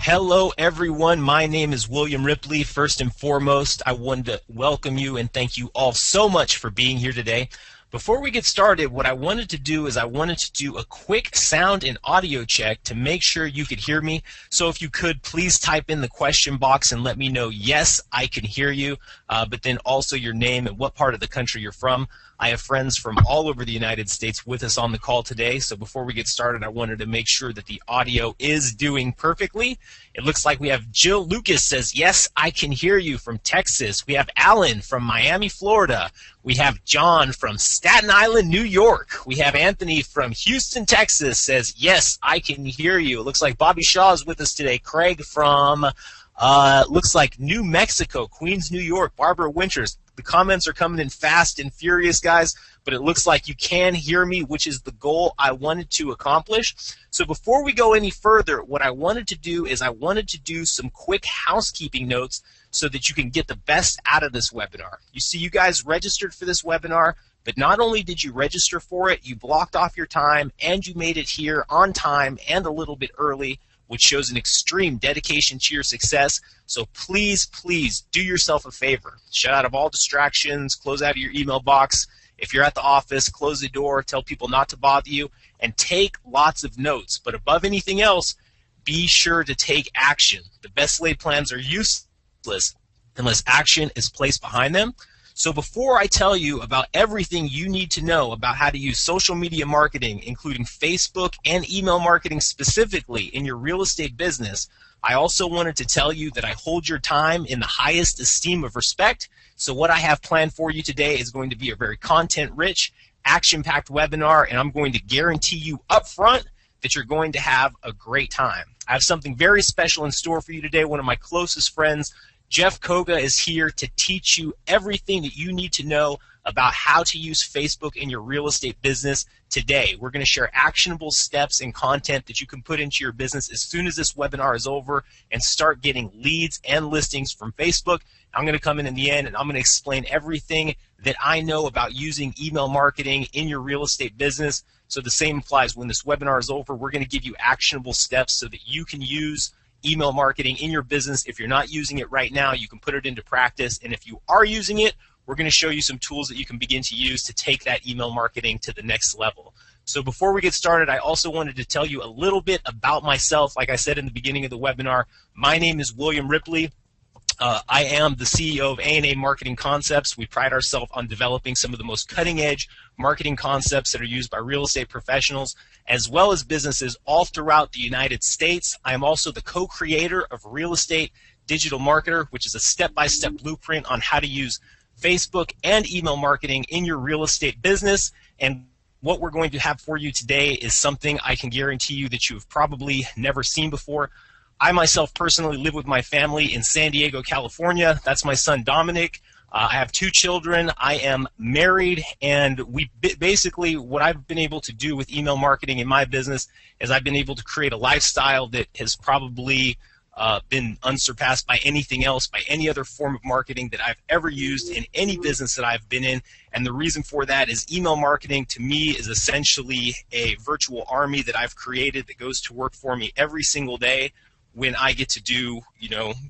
Hello, everyone. My name is William Ripley. First and foremost, I wanted to welcome you and thank you all so much for being here today. Before we get started, what I wanted to do is I wanted to do a quick sound and audio check to make sure you could hear me. So if you could, please type in the question box and let me know, yes, I can hear you, but then also your name and what part of the country you're from. I have friends from all over the United States with us on the call today, so before we get started, I wanted to make sure that the audio is doing perfectly. It looks like we have Jill Lucas says, yes, I can hear you from Texas. We have Alan from Miami, Florida. We have John from Staten Island, New York. We have Anthony from Houston, Texas says, yes, I can hear you. It looks like Bobby Shaw is with us today. Craig from looks like New Mexico, Queens, New York. Barbara Winters. The comments are coming in fast and furious, guys, but it looks like you can hear me, which is the goal I wanted to accomplish. So before we go any further, what I wanted to do is I wanted to do some quick housekeeping notes so that you can get the best out of this webinar. You see, you guys registered for this webinar, but not only did you register for it, you blocked off your time and you made it here on time and a little bit early, which shows an extreme dedication to your success. So please, please do yourself a favor. Shut out of all distractions, close out of your email box. If you're at the office, close the door, tell people not to bother you, and take lots of notes. But above anything else, be sure to take action. The best laid plans are useless unless action is placed behind them. So before I tell you about everything you need to know about how to use social media marketing, including Facebook and email marketing specifically in your real estate business, I also wanted to tell you that I hold your time in the highest esteem of respect. So what I have planned for you today is going to be a very content-rich, action-packed webinar, and I'm going to guarantee you up front that you're going to have a great time. I have something very special in store for you today. One of my closest friends, Jeff Koga, is here to teach you everything that you need to know about how to use Facebook in your real estate business today. We're going to share actionable steps and content that you can put into your business as soon as this webinar is over and start getting leads and listings from Facebook. I'm going to come in the end and I'm going to explain everything that I know about using email marketing in your real estate business. So the same applies when this webinar is over. We're going to give you actionable steps so that you can use email marketing in your business. If you're not using it right now, you can put it into practice. And if you are using it, we're going to show you some tools that you can begin to use to take that email marketing to the next level. So before we get started, I also wanted to tell you a little bit about myself. Like I said in the beginning of the webinar, my name is William Ripley. I am the CEO of A&A Marketing Concepts. We pride ourselves on developing some of the most cutting-edge marketing concepts that are used by real estate professionals as well as businesses all throughout the United States. I am also the co-creator of Real Estate Digital Marketer, which is a step-by-step blueprint on how to use Facebook and email marketing in your real estate business. And what we're going to have for you today is something I can guarantee you that you've probably never seen before. I myself personally live with my family in San Diego, California. That's my son, Dominic. I have 2 children. I am married, and basically what I've been able to do with email marketing in my business is I've been able to create a lifestyle that has probably been unsurpassed by anything else, by any other form of marketing that I've ever used in any business that I've been in. And the reason for that is email marketing to me is essentially a virtual army that I've created that goes to work for me every single day. When I get to do,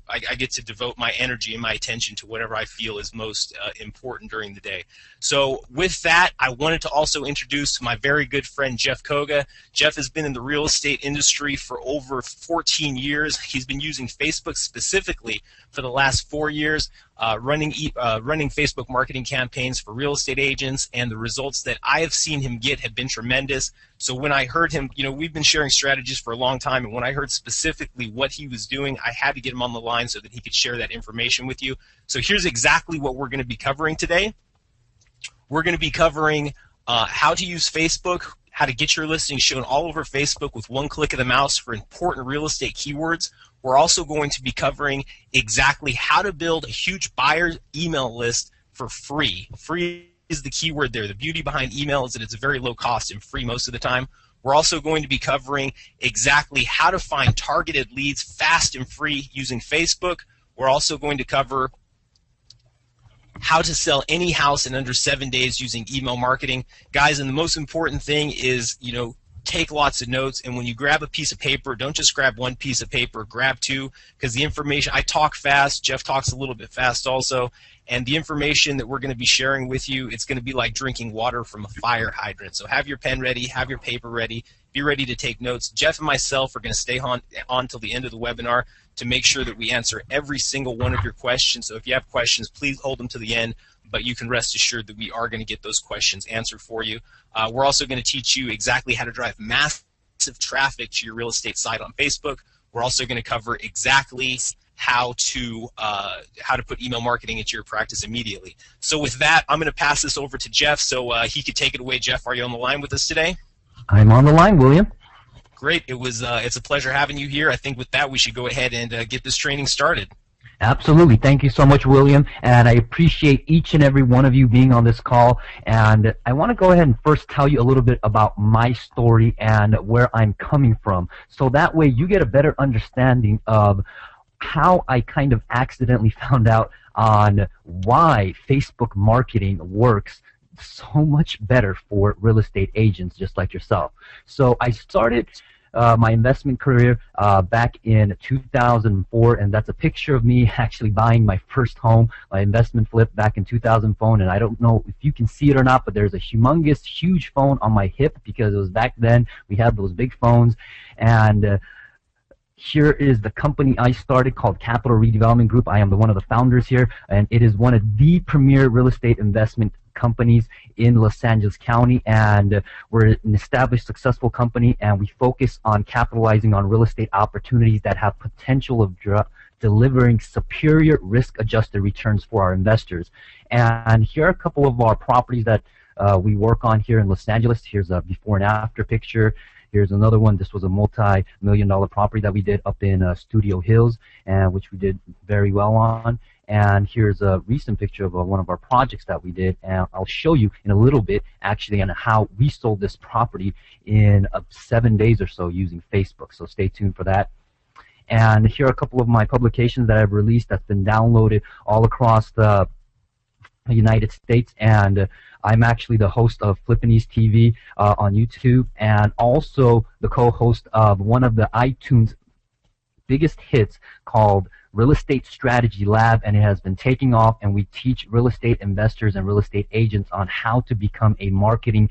I get to devote my energy and my attention to whatever I feel is most important during the day. So with that, I wanted to also introduce my very good friend, Jeff Koga. Jeff has been in the real estate industry for over 14 years. He's been using Facebook specifically for the last 4 years, running Facebook marketing campaigns for real estate agents, and the results that I have seen him get have been tremendous. So when I heard him, we've been sharing strategies for a long time, and when I heard specifically what he was doing, I had to get him on the line so that he could share that information with you. So here's exactly what we're going to be covering today. We're going to be covering how to use Facebook, how to get your listings shown all over Facebook with one click of the mouse for important real estate keywords. We're also going to be covering exactly how to build a huge buyer email list for free. Free is the keyword there. The beauty behind email is that it's very low cost and free most of the time. We're also going to be covering exactly how to find targeted leads fast and free using Facebook. We're also going to cover how to sell any house in under 7 days using email marketing. Guys, and the most important thing is, take lots of notes, and when you grab a piece of paper, don't just grab one piece of paper, grab two, because the information, I talk fast, Jeff talks a little bit fast also, and the information that we're going to be sharing with you, it's going to be like drinking water from a fire hydrant. So have your pen ready, have your paper ready, be ready to take notes. Jeff and myself are going to stay on till the end of the webinar to make sure that we answer every single one of your questions. So if you have questions, please hold them to the end, but you can rest assured that we are going to get those questions answered for you. We're also going to teach you exactly how to drive massive traffic to your real estate site on Facebook. We're also going to cover exactly how to put email marketing into your practice immediately. So with that, I'm going to pass this over to Jeff so he could take it away. Jeff, are you on the line with us today? I'm on the line, William. Great. It's a pleasure having you here. I think with that, we should go ahead and get this training started. Absolutely. Thank you so much, William. And I appreciate each and every one of you being on this call. And I want to go ahead and first tell you a little bit about my story and where I'm coming from. So that way you get a better understanding of how I kind of accidentally found out on why Facebook marketing works so much better for real estate agents just like yourself. So I started my investment career back in 2004, and that's a picture of me actually buying my first home, my investment flip back in 2004. And I don't know if you can see it or not, but there's a humongous, huge phone on my hip because it was back then we had those big phones. And here is the company I started called Capital Redevelopment Group. I am one of the founders here, and it is one of the premier real estate investment companies in Los Angeles County, and we're an established, successful company, and we focus on capitalizing on real estate opportunities that have potential of delivering superior risk-adjusted returns for our investors. And here are a couple of our properties that we work on here in Los Angeles. Here's a before and after picture. Here's another one. This was a multi-million-dollar property that we did up in Studio Hills, which we did very well on. And here's a recent picture of one of our projects that we did, and I'll show you in a little bit actually on how we sold this property in 7 days or so using Facebook. So stay tuned for that. And here are a couple of my publications that I've released that's been downloaded all across the United States, and I'm actually the host of Flippinese TV on YouTube, and also the co-host of one of the iTunes biggest hits called Real Estate Strategy Lab, and it has been taking off, and we teach real estate investors and real estate agents on how to become a marketing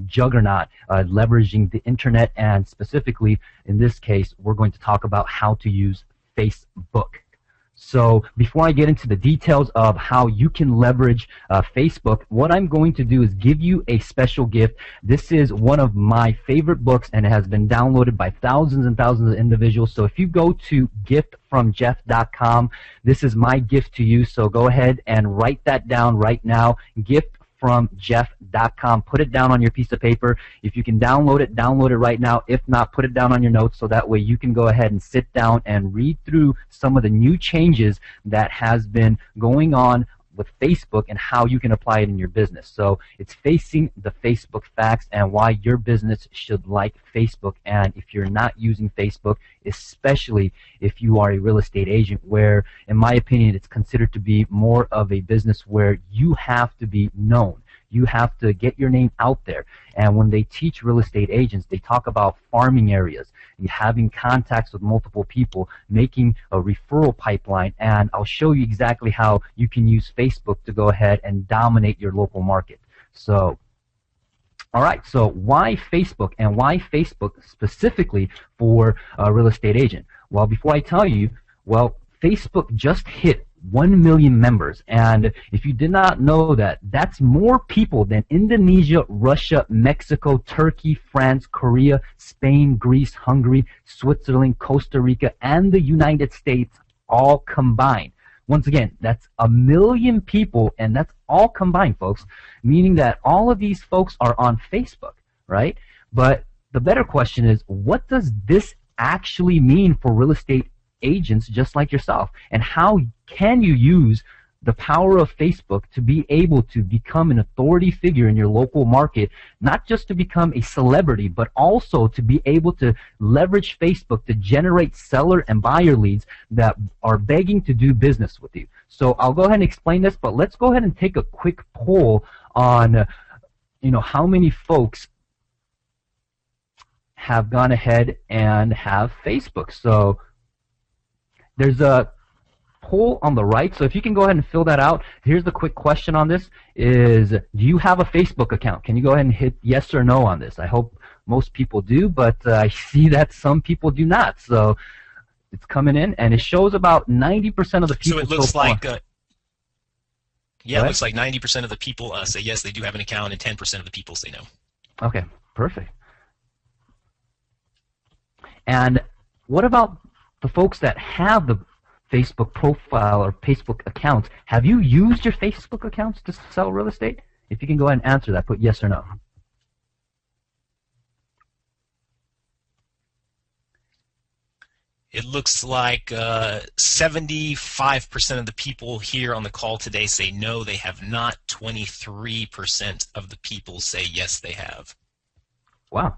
juggernaut, leveraging the internet, and specifically in this case we're going to talk about how to use Facebook. So before I get into the details of how you can leverage Facebook, what I'm going to do is give you a special gift. This is one of my favorite books, and it has been downloaded by thousands and thousands of individuals. So if you go to giftfromjeff.com, this is my gift to you. So go ahead and write that down right now. Giftfromjeff.com. Put it down on your piece of paper. If you can download it right now. If not, put it down on your notes so that way you can go ahead and sit down and read through some of the new changes that has been going on with Facebook and how you can apply it in your business. So it's facing the Facebook facts and why your business should like Facebook. And if you're not using Facebook, especially if you are a real estate agent, where in my opinion it's considered to be more of a business where you have to be known. You have to get your name out there. And when they teach real estate agents, they talk about farming areas, having contacts with multiple people, making a referral pipeline, and I'll show you exactly how you can use Facebook to go ahead and dominate your local market. So, all right, so why Facebook, and why Facebook specifically for a real estate agent? Well, before I tell you, well, Facebook just hit 1 million members, and if you did not know that, that's more people than Indonesia, Russia, Mexico, Turkey, France, Korea, Spain, Greece, Hungary, Switzerland, Costa Rica, and the United States all combined. Once again, that's 1 million people, and that's all combined, folks, meaning that all of these folks are on Facebook, right? But the better question is, what does this actually mean for real estate agents just like yourself, and how can you use the power of Facebook to be able to become an authority figure in your local market, not just to become a celebrity, but also to be able to leverage Facebook to generate seller and buyer leads that are begging to do business with you. So I'll go ahead and explain this, but let's go ahead and take a quick poll on how many folks have gone ahead and have Facebook. So there's a poll on the right, so if you can go ahead and fill that out. Here's the quick question on this is, do you have a Facebook account? Can you go ahead and hit yes or no on this? I hope most people do, but I see that some people do not. So it's coming in, and it shows about 90% of the people. So it looks like, yeah, it looks like 90% of the people say yes, they do have an account, and 10% of the people say no. Okay, perfect. And what about the folks that have the Facebook profile or Facebook accounts? Have you used your Facebook accounts to sell real estate? If you can go ahead and answer that, put yes or no. It looks like 75% of the people here on the call today say no, they have not. 23% of the people say yes, they have. Wow.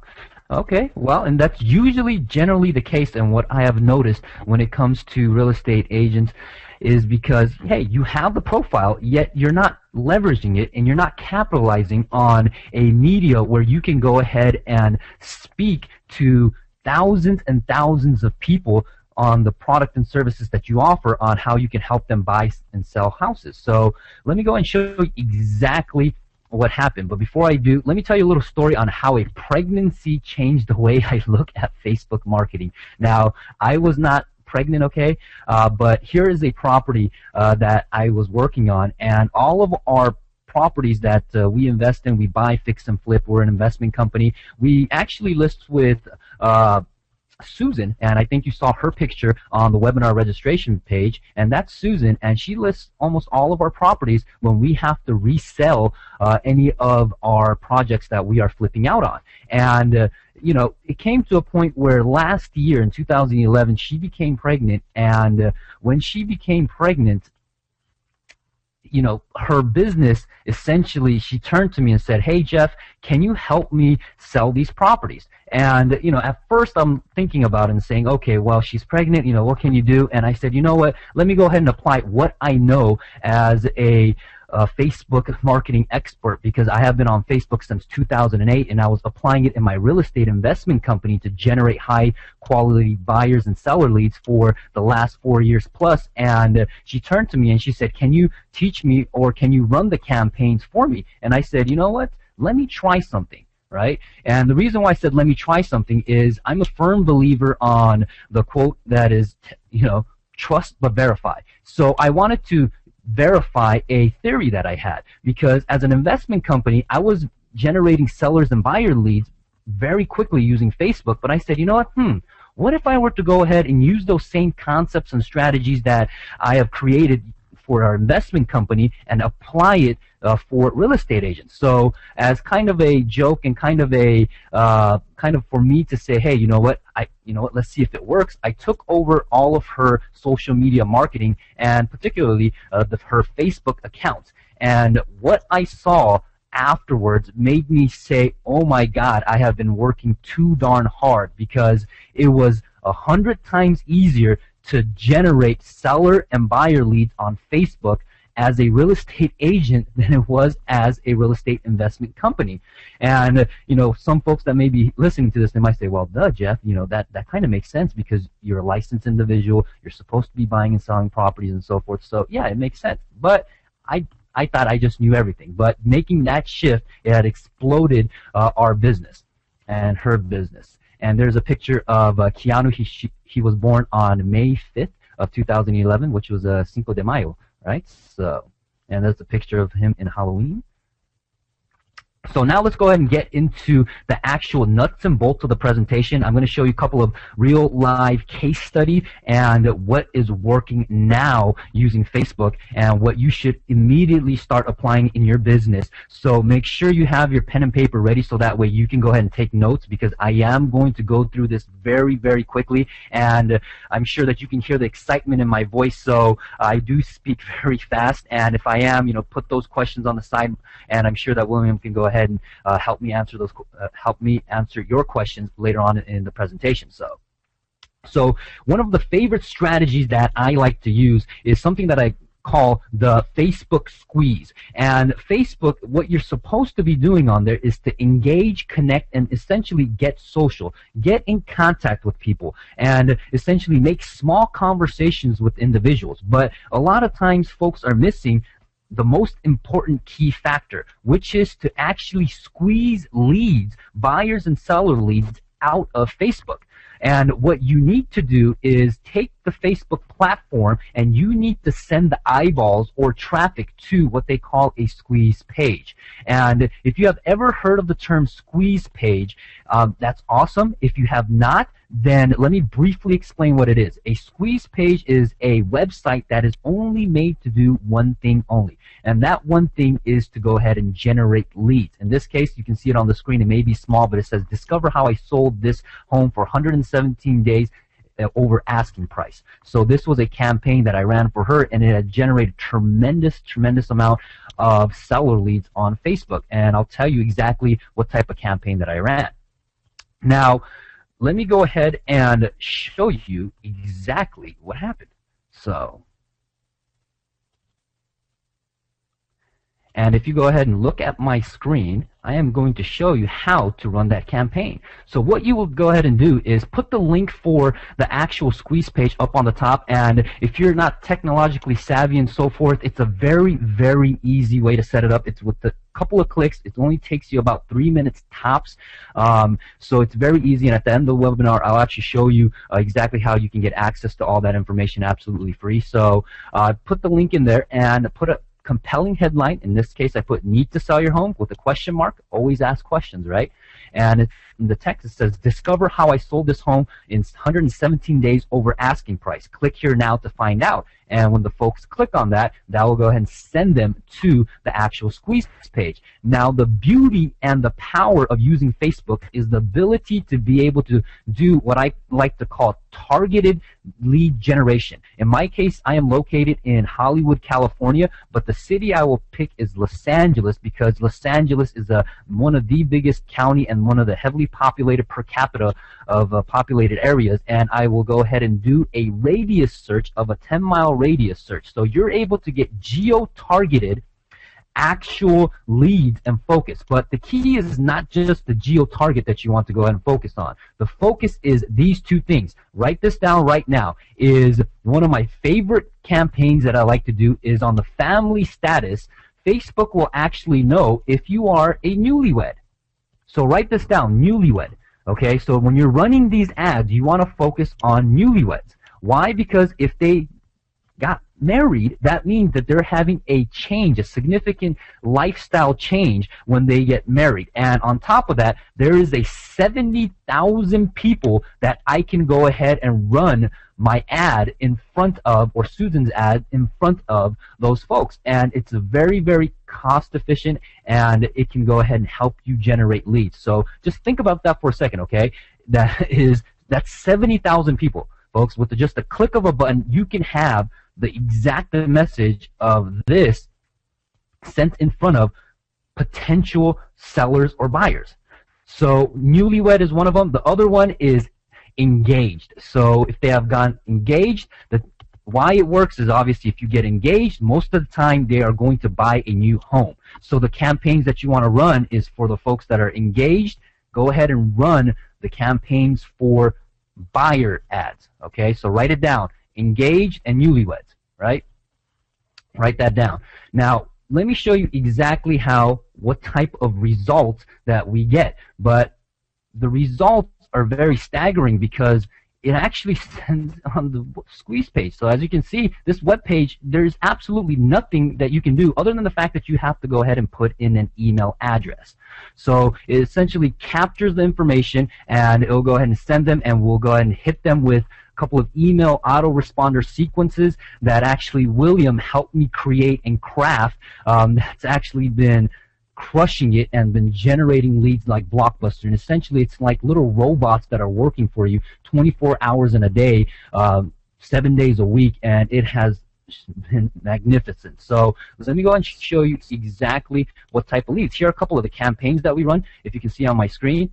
Okay, well, and that's usually generally the case, and what I have noticed when it comes to real estate agents is because, hey, you have the profile, yet you're not leveraging it, and you're not capitalizing on a media where you can go ahead and speak to thousands and thousands of people on the product and services that you offer, on how you can help them buy and sell houses. So let me go and show you exactly what happened. But before I do, let me tell you a little story on how a pregnancy changed the way I look at Facebook marketing. Now, I was not pregnant, okay, but here is a property that I was working on, and all of our properties that we invest in, we buy, fix, and flip. We're an investment company. We actually list with Susan, and I think you saw her picture on the webinar registration page, and that's Susan, and she lists almost all of our properties when we have to resell any of our projects that we are flipping out on. And you know, it came to a point where last year in 2011 she became pregnant, and when she became pregnant, you know, her business, essentially, she turned to me and said, hey, Jeff, can you help me sell these properties? And, you know, at first I'm thinking about it and saying, okay, well, she's pregnant, you know, what can you do? And I said, you know what, let me go ahead and apply what I know as a Facebook marketing expert, because I have been on Facebook since 2008, and I was applying it in my real estate investment company to generate high quality buyers and seller leads for the last 4 years plus. And she turned to me and she said, can you teach me, or can you run the campaigns for me? And I said, you know what, let me try something. Right? And the reason why I said let me try something is I'm a firm believer on the quote that is, you know, trust but verify. So I wanted to verify a theory that I had, because as an investment company, I was generating sellers and buyer leads very quickly using Facebook, but I said, you know what if I were to go ahead and use those same concepts and strategies that I have created for our investment company and apply it for real estate agents? So as kind of a joke and kind of for me to say, hey, you know what, let's see if it works. I took over all of her social media marketing, and particularly her Facebook accounts. And what I saw afterwards made me say, oh my God, I have been working too darn hard, because it was 100 times easier to generate seller and buyer leads on Facebook as a real estate agent than it was as a real estate investment company. And you know, some folks that may be listening to this, they might say, well, duh, Jeff, you know, that kind of makes sense, because you're a licensed individual, you're supposed to be buying and selling properties and so forth. So yeah, it makes sense. But I thought I just knew everything. But making that shift, it had exploded our business and her business. And there's a picture of Keanu. He was born on May 5th of 2011, which was Cinco de Mayo, right? So, and there's a picture of him in Halloween. So now let's go ahead and get into the actual nuts and bolts of the presentation. I'm going to show you a couple of real live case studies and what is working now using Facebook and what you should immediately start applying in your business. So make sure you have your pen and paper ready, so that way you can go ahead and take notes, because I am going to go through this very, very quickly, and I'm sure that you can hear the excitement in my voice. So I do speak very fast, and if I am, you know, put those questions on the side, and I'm sure that William can go ahead and help me answer your questions later on in the presentation. So one of the favorite strategies that I like to use is something that I call the Facebook squeeze. And Facebook, what you're supposed to be doing on there is to engage, connect, and essentially get social, get in contact with people, and essentially make small conversations with individuals. But a lot of times folks are missing the most important key factor, which is to actually squeeze leads, buyers and seller leads, out of Facebook. And what you need to do is take the Facebook platform and you need to send the eyeballs or traffic to what they call a squeeze page. And if you have ever heard of the term squeeze page, that's awesome. If you have not, then let me briefly explain what it is. A squeeze page is a website that is only made to do one thing only. And that one thing is to go ahead and generate leads. In this case, you can see it on the screen. It may be small, but it says, discover how I sold this home for 117 days over asking price. So this was a campaign that I ran for her, and it had generated tremendous amount of seller leads on Facebook. And I'll tell you exactly what type of campaign that I ran. Now, let me go ahead and show you exactly what happened. So, and if you go ahead and look at my screen, I am going to show you how to run that campaign. So what you will go ahead and do is put the link for the actual squeeze page up on the top, and if you're not technologically savvy and so forth, it's a very easy way to set it up. It's with a couple of clicks. It only takes you about 3 minutes tops. So it's very easy, and at the end of the webinar, I'll actually show you exactly how you can get access to all that information absolutely free. So put the link in there and put a compelling headline. In this case, I put need to sell your home with a question mark. Always ask questions, right? And in the text it says, discover how I sold this home in 117 days over asking price. Click here now to find out. And when the folks click on that, that will go ahead and send them to the actual squeeze page. Now, the beauty and the power of using Facebook is the ability to be able to do what I like to call targeted lead generation. In my case, I am located in Hollywood, California, but the city I will pick is Los Angeles, because Los Angeles is one of the biggest county and one of the heavily populated per capita of populated areas, and I will go ahead and do a radius search of a 10-mile radius search. So you're able to get geo-targeted actual leads and focus. But the key is not just the geo-target that you want to go ahead and focus on. The focus is these two things. Write this down right now. Is one of my favorite campaigns that I like to do is on the family status. Facebook will actually know if you are a newlywed. So write this down, newlywed. Okay, so when you're running these ads, you want to focus on newlyweds. Why? Because if they got married, that means that they're having a change, a significant lifestyle change when they get married. And on top of that, there is a 70,000 people that I can go ahead and run my ad in front of, or Susan's ad in front of those folks. And it's very cost efficient, and it can go ahead and help you generate leads. So just think about that for a second, okay? That's 70,000 people, folks. With just a click of a button, you can have the exact message of this sent in front of potential sellers or buyers. So newlywed is one of them. The other one is engaged. So if they have gotten engaged, why it works is obviously if you get engaged, most of the time they are going to buy a new home. So the campaigns that you want to run is for the folks that are engaged. Go ahead and run the campaigns for buyer ads. Okay, so write it down. Engaged and newlyweds, right? Write that down. Now, let me show you exactly what type of results that we get. But the results are very staggering because it actually sends on the squeeze page. So as you can see, this web page, there's absolutely nothing that you can do other than the fact that you have to go ahead and put in an email address. So it essentially captures the information, and it'll go ahead and send them, and we'll go ahead and hit them with a couple of email autoresponder sequences that actually William helped me create and craft. That's actually been crushing it and been generating leads like Blockbuster. And essentially it's like little robots that are working for you 24 hours in a day, 7 days a week, and it has been magnificent. So let me go and show you exactly what type of leads. Here are a couple of the campaigns that we run, if you can see on my screen.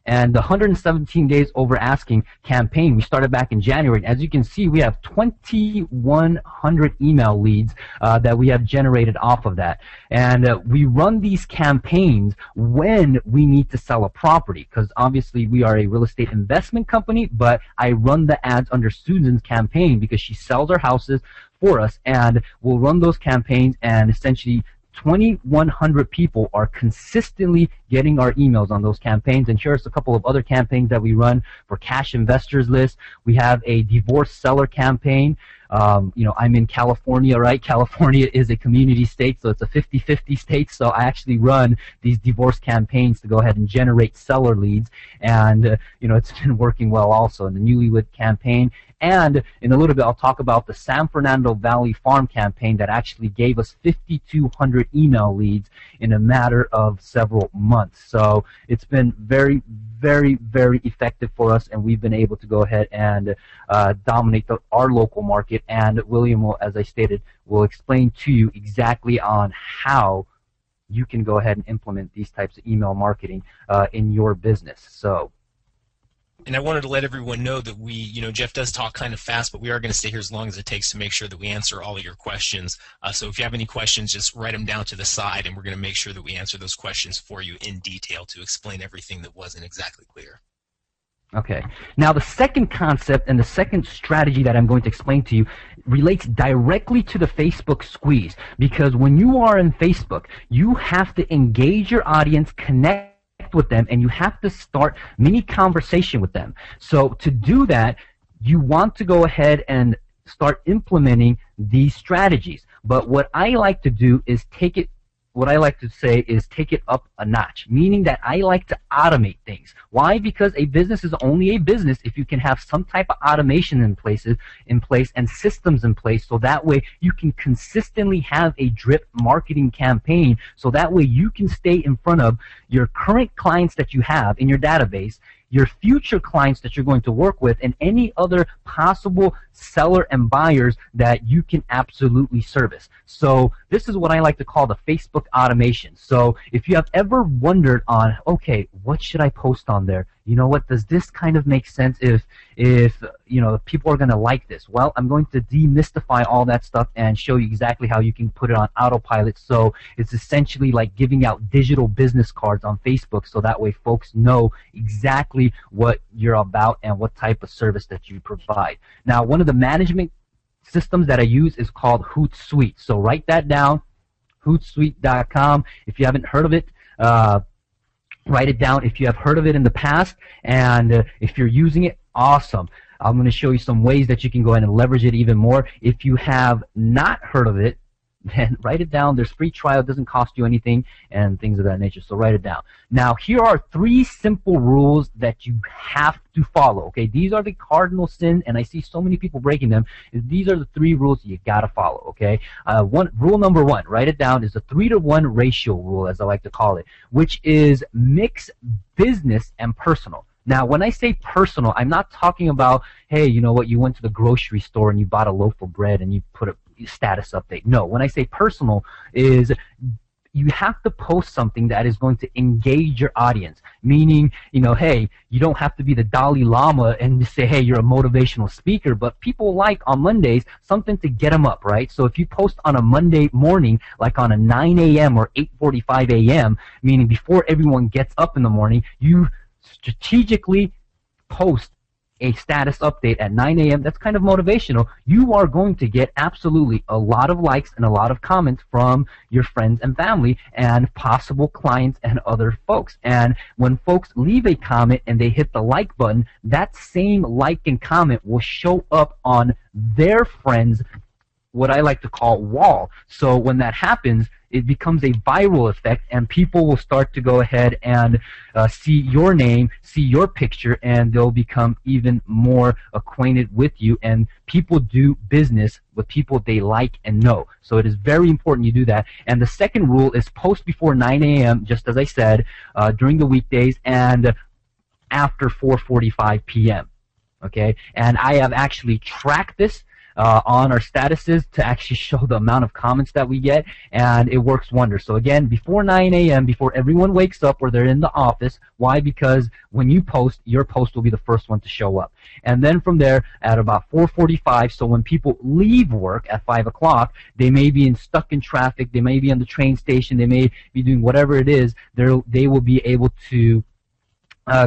And the 117 days over asking campaign, we started back in January. As you can see, we have 2,100 email leads that we have generated off of that. And we run these campaigns when we need to sell a property, because obviously we are a real estate investment company, but I run the ads under Susan's campaign because she sells our houses for us, and we'll run those campaigns, and essentially 2,100 people are consistently getting our emails on those campaigns. And here's a couple of other campaigns that we run for cash investors list. We have a divorce seller campaign. I'm in California, right? California is a community state, so it's a 50-50 state. So I actually run these divorce campaigns to go ahead and generate seller leads. And, it's been working well also in the Newlywed campaign. And in a little bit, I'll talk about the San Fernando Valley Farm campaign that actually gave us 5,200 email leads in a matter of several months. So it's been very, very, very effective for us, and we've been able to go ahead and dominate our local market. And William will, as I stated, will explain to you exactly on how you can go ahead and implement these types of email marketing in your business. So. And I wanted to let everyone know that Jeff does talk kind of fast, but we are going to stay here as long as it takes to make sure that we answer all of your questions. So if you have any questions, just write them down to the side, and we're going to make sure that we answer those questions for you in detail to explain everything that wasn't exactly clear. Okay. Now, the second concept and the second strategy that I'm going to explain to you relates directly to the Facebook squeeze, because when you are in Facebook, you have to engage your audience, connect with them, and you have to start mini conversation with them. So to do that, you want to go ahead and start implementing these strategies. But what I like to do is take it up a notch, meaning that I like to automate things. Why? Because a business is only a business if you can have some type of automation in place and systems in place, so that way you can consistently have a drip marketing campaign, so that way you can stay in front of your current clients that you have in your database, your future clients that you're going to work with, and any other possible seller and buyers that you can absolutely service. So this is what I like to call the Facebook automation. So if you have ever wondered on, okay, what should I post on there? You know what, does this kind of make sense if people are going to like this? Well, I'm going to demystify all that stuff and show you exactly how you can put it on autopilot. So it's essentially like giving out digital business cards on Facebook, so that way folks know exactly what you're about and what type of service that you provide. Now, one of the management systems that I use is called Hootsuite. So write that down, Hootsuite.com. If you haven't heard of it, write it down if you have heard of it in the past, and if you're using it, awesome. I'm going to show you some ways that you can go ahead and leverage it even more. If you have not heard of it, then write it down. There's free trial. It doesn't cost you anything and things of that nature, so write it down. Now, here are 3 simple rules that you have to follow. Okay, these are the cardinal sins, and I see so many people breaking them. These are the 3 rules you got to follow. Okay, rule number 1, write it down, is the 3-to-1 ratio rule, as I like to call it, which is mix business and personal. Now, when I say personal, I'm not talking about, hey, you know what, you went to the grocery store and you bought a loaf of bread and you put a status update. No, when I say personal is you have to post something that is going to engage your audience, meaning, hey, you don't have to be the Dalai Lama and say, hey, you're a motivational speaker, but people like on Mondays something to get them up, right? So if you post on a Monday morning, like on a 9 a.m. or 8:45 a.m., meaning before everyone gets up in the morning, you strategically post a status update at 9 a.m. that's kind of motivational. You are going to get absolutely a lot of likes and a lot of comments from your friends and family and possible clients and other folks. And when folks leave a comment and they hit the like button, that same like and comment will show up on their friends, what I like to call wall. So when that happens, it becomes a viral effect, and people will start to go ahead and see your name, see your picture, and they'll become even more acquainted with you. And people do business with people they like and know. So it is very important you do that. And the second rule is post before 9 a.m., just as I said, during the weekdays and after 4:45 p.m. Okay? And I have actually tracked this on our statuses to actually show the amount of comments that we get, and it works wonders. So again, before 9 a.m., before everyone wakes up or they're in the office. Why? Because when you post, your post will be the first one to show up. And then from there, at about 4:45, so when people leave work at 5 o'clock, they may be stuck in traffic, they may be on the train station, they may be doing whatever it is, they will be able to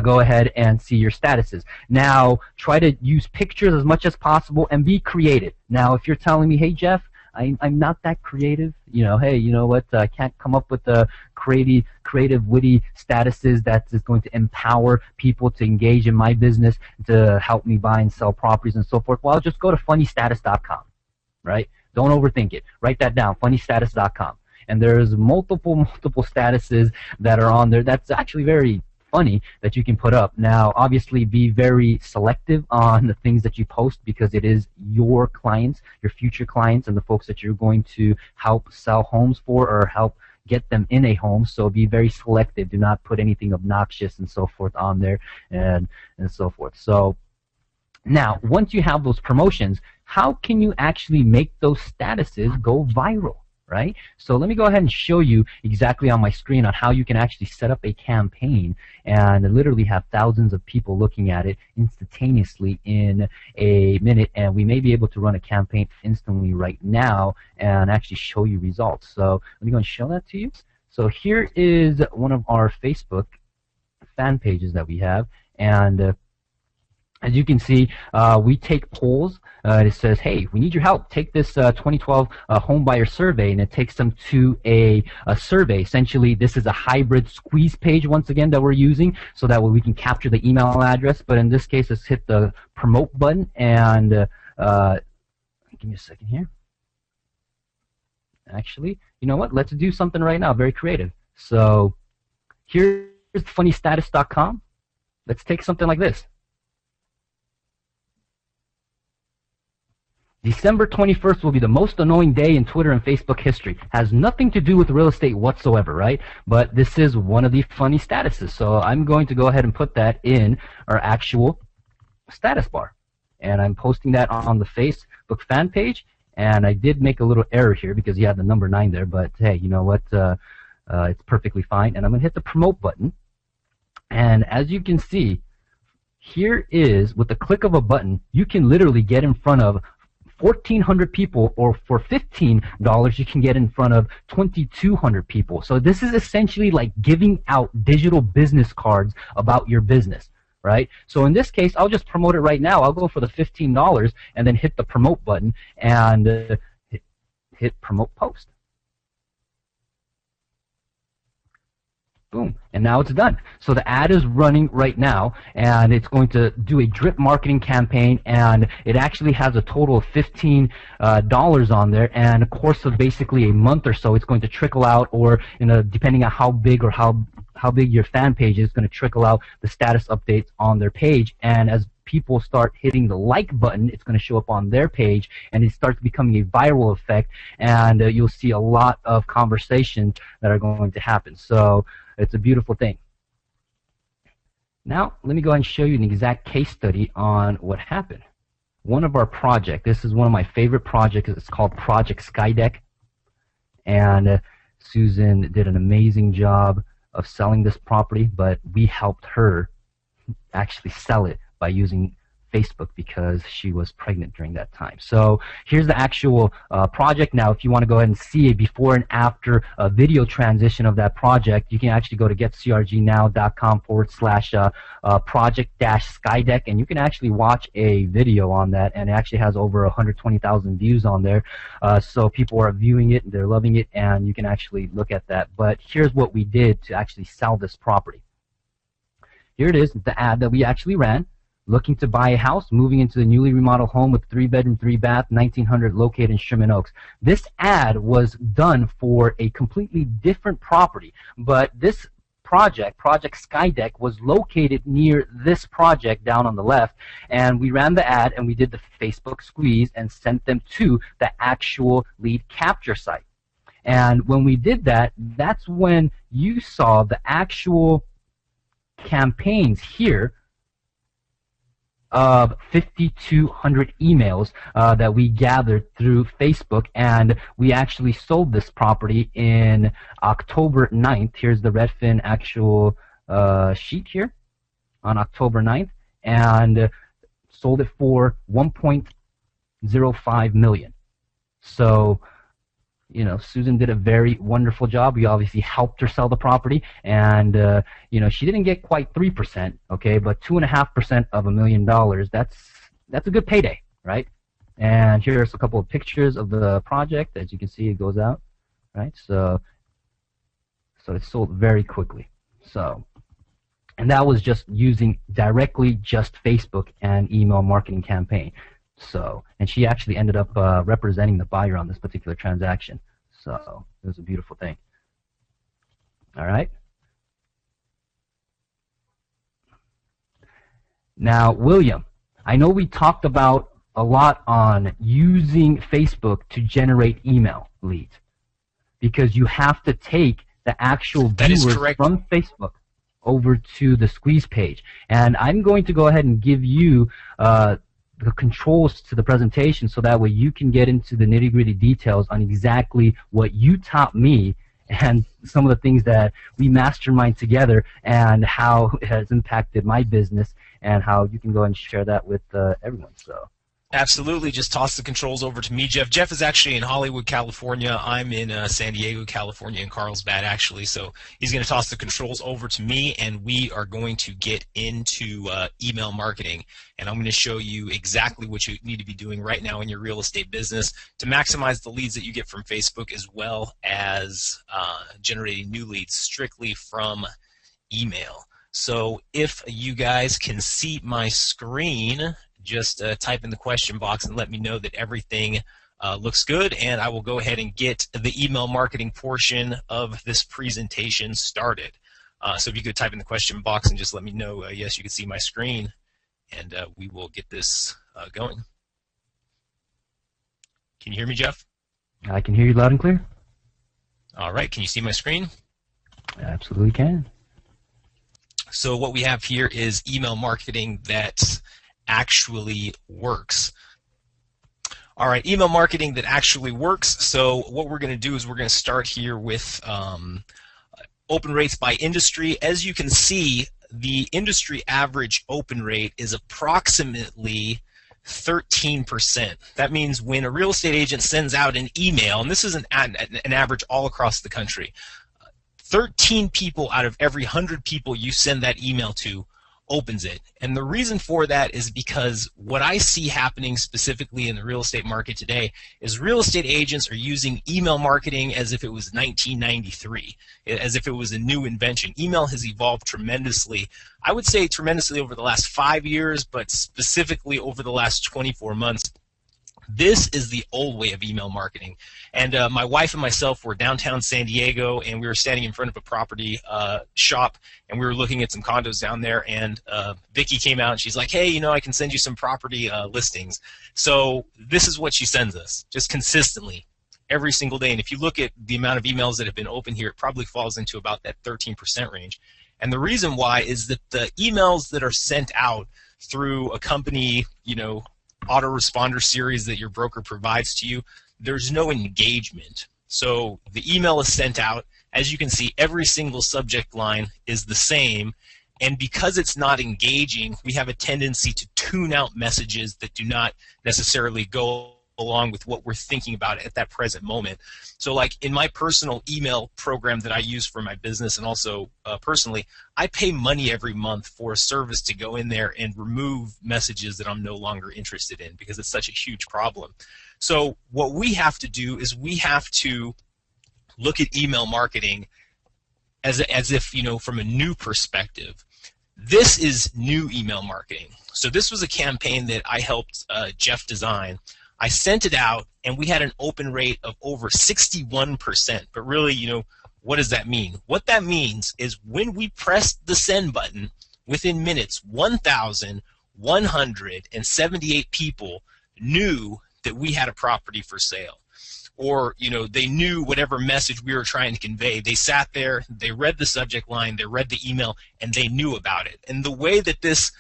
go ahead and see your statuses. Now, try to use pictures as much as possible and be creative. Now, if you're telling me, hey, Jeff, I'm not that creative, hey, you know what, I can't come up with the creative, witty statuses that is going to empower people to engage in my business, to help me buy and sell properties and so forth. Well, just go to funnystatus.com, right? Don't overthink it. Write that down, funnystatus.com. And there's multiple statuses that are on there. That's actually very funny that you can put up. Now, obviously, be very selective on the things that you post, because it is your clients, your future clients, and the folks that you're going to help sell homes for or help get them in a home. So be very selective. Do not put anything obnoxious and so forth on there and so forth. So now, once you have those promotions, how can you actually make those statuses go viral? Right? So let me go ahead and show you exactly on my screen on how you can actually set up a campaign and literally have thousands of people looking at it instantaneously in a minute, and we may be able to run a campaign instantly right now and actually show you results. So let me go and show that to you. So here is one of our Facebook fan pages that we have, and as you can see, we take polls. It says, hey, we need your help. Take this 2012 home buyer survey, and it takes them to a survey. Essentially, this is a hybrid squeeze page, once again, that we're using, so that way we can capture the email address. But in this case, let's hit the promote button, and give me a second here. Actually, you know what? Let's do something right now, very creative. So here's funnystatus.com. Let's take something like this. December 21st will be the most annoying day in Twitter and Facebook history. Has nothing to do with real estate whatsoever, right? But this is one of the funny statuses. So I'm going to go ahead and put that in our actual status bar. And I'm posting that on the Facebook fan page. And I did make a little error here because you had the number 9 there. But hey, you know what? It's perfectly fine. And I'm going to hit the promote button. And as you can see, here is, with the click of a button, you can literally get in front of 1,400 people, or for $15 you can get in front of 2,200 people. So this is essentially like giving out digital business cards about your business, right? So in this case, I'll just promote it right now. I'll go for the $15 and then hit the promote button and hit promote post. Boom. And now it's done. So the ad is running right now, and it's going to do a drip marketing campaign, and it actually has a total of $15 on there, and a course of basically a month or so, it's going to trickle out, or depending on how big or how big your fan page is, going to trickle out the status updates on their page. And as people start hitting the like button, it's going to show up on their page, and it starts becoming a viral effect, and you'll see a lot of conversations that are going to happen. So it's a beautiful thing. Now, let me go ahead and show you an exact case study on what happened. One of our projects, this is one of my favorite projects, it's called Project Skydeck, and Susan did an amazing job of selling this property, but we helped her actually sell it by using Facebook because she was pregnant during that time. So here's the actual project. Now, if you want to go ahead and see a before and after video transition of that project, you can actually go to getcrgnow.com/project-skydeck, and you can actually watch a video on that, and it actually has over 120,000 views on there. So people are viewing it, and they're loving it, and you can actually look at that. But here's what we did to actually sell this property. Here it is, the ad that we actually ran. Looking to buy a house, moving into the newly remodeled home with 3-bedroom, 3-bath, 1900, located in Sherman Oaks. This ad was done for a completely different property, but this project, Project Skydeck, was located near this project down on the left, and we ran the ad and we did the Facebook squeeze and sent them to the actual lead capture site. And when we did that, that's when you saw the actual campaigns here of 5,200 emails that we gathered through Facebook, and we actually sold this property in October 9th. Here's the Redfin actual sheet here on October 9th, and sold it for $1.05 million. So, you know, Susan did a very wonderful job. We obviously helped her sell the property, and you know, she didn't get quite 3%, okay, but 2.5% of $1 million. That's a good payday, right? And here's a couple of pictures of the project. As you can see, it goes out, right? So it sold very quickly. So, and that was just using directly just Facebook and email marketing campaign. So, and she actually ended up representing the buyer on this particular transaction. So it was a beautiful thing. All right. Now, William, I know we talked about a lot on using Facebook to generate email leads, because you have to take the actual viewers from Facebook over to the Squeeze page. And I'm going to go ahead and give you the controls to the presentation, so that way you can get into the nitty-gritty details on exactly what you taught me and some of the things that we mastermind together, and how it has impacted my business, and how you can go and share that with everyone. So. Absolutely. Just toss the controls over to me, Jeff. Jeff is actually in Hollywood, California. I'm in San Diego, California, in Carlsbad, actually. So he's going to toss the controls over to me, and we are going to get into email marketing. And I'm going to show you exactly what you need to be doing right now in your real estate business to maximize the leads that you get from Facebook, as well as generating new leads strictly from email. So if you guys can see my screen, just type in the question box and let me know that everything looks good, and I will go ahead and get the email marketing portion of this presentation started. So if you could type in the question box and just let me know, yes, you can see my screen, and we will get this going. Can you hear me, Jeff? I can hear you loud and clear. All right. Can you see my screen? I absolutely can. So what we have here is email marketing that actually works. All right, email marketing that actually works. So what we're going to do is we're going to start here with open rates by industry. As you can see, the industry average open rate is approximately 13%. That means when a real estate agent sends out an email, and this is an average all across the country, 13 people out of every 100 people you send that email to opens it. And the reason for that is because what I see happening specifically in the real estate market today is real estate agents are using email marketing as if it was 1993, as if it was a new invention. Email has evolved tremendously. I would say tremendously over the last 5 years, but specifically over the last 24 months. This is the old way of email marketing. And my wife and myself were downtown San Diego, and we were standing in front of a property shop, and we were looking at some condos down there, and Vicki came out, and she's like, hey, you know, I can send you some property listings. So this is what she sends us, just consistently, every single day. And if you look at the amount of emails that have been opened here, it probably falls into about that 13% range. And the reason why is that the emails that are sent out through a company, you know, autoresponder series that your broker provides to you, there's no engagement. So the email is sent out. As you can see, every single subject line is the same, and because it's not engaging, we have a tendency to tune out messages that do not necessarily go along with what we're thinking about at that present moment. So like in my personal email program that I use for my business, and also personally, I pay money every month for a service to go in there and remove messages that I'm no longer interested in, because it's such a huge problem. So what we have to do is we have to look at email marketing as if, you know, from a new perspective. This is new email marketing. So this was a campaign that I helped Jeff design. I sent it out, and we had an open rate of over 61%. But really, you know, what does that mean? What that means is when we pressed the send button, within minutes, 1,178 people knew that we had a property for sale. Or, you know, they knew whatever message we were trying to convey. They sat there, they read the subject line, they read the email, and they knew about it. And the way that this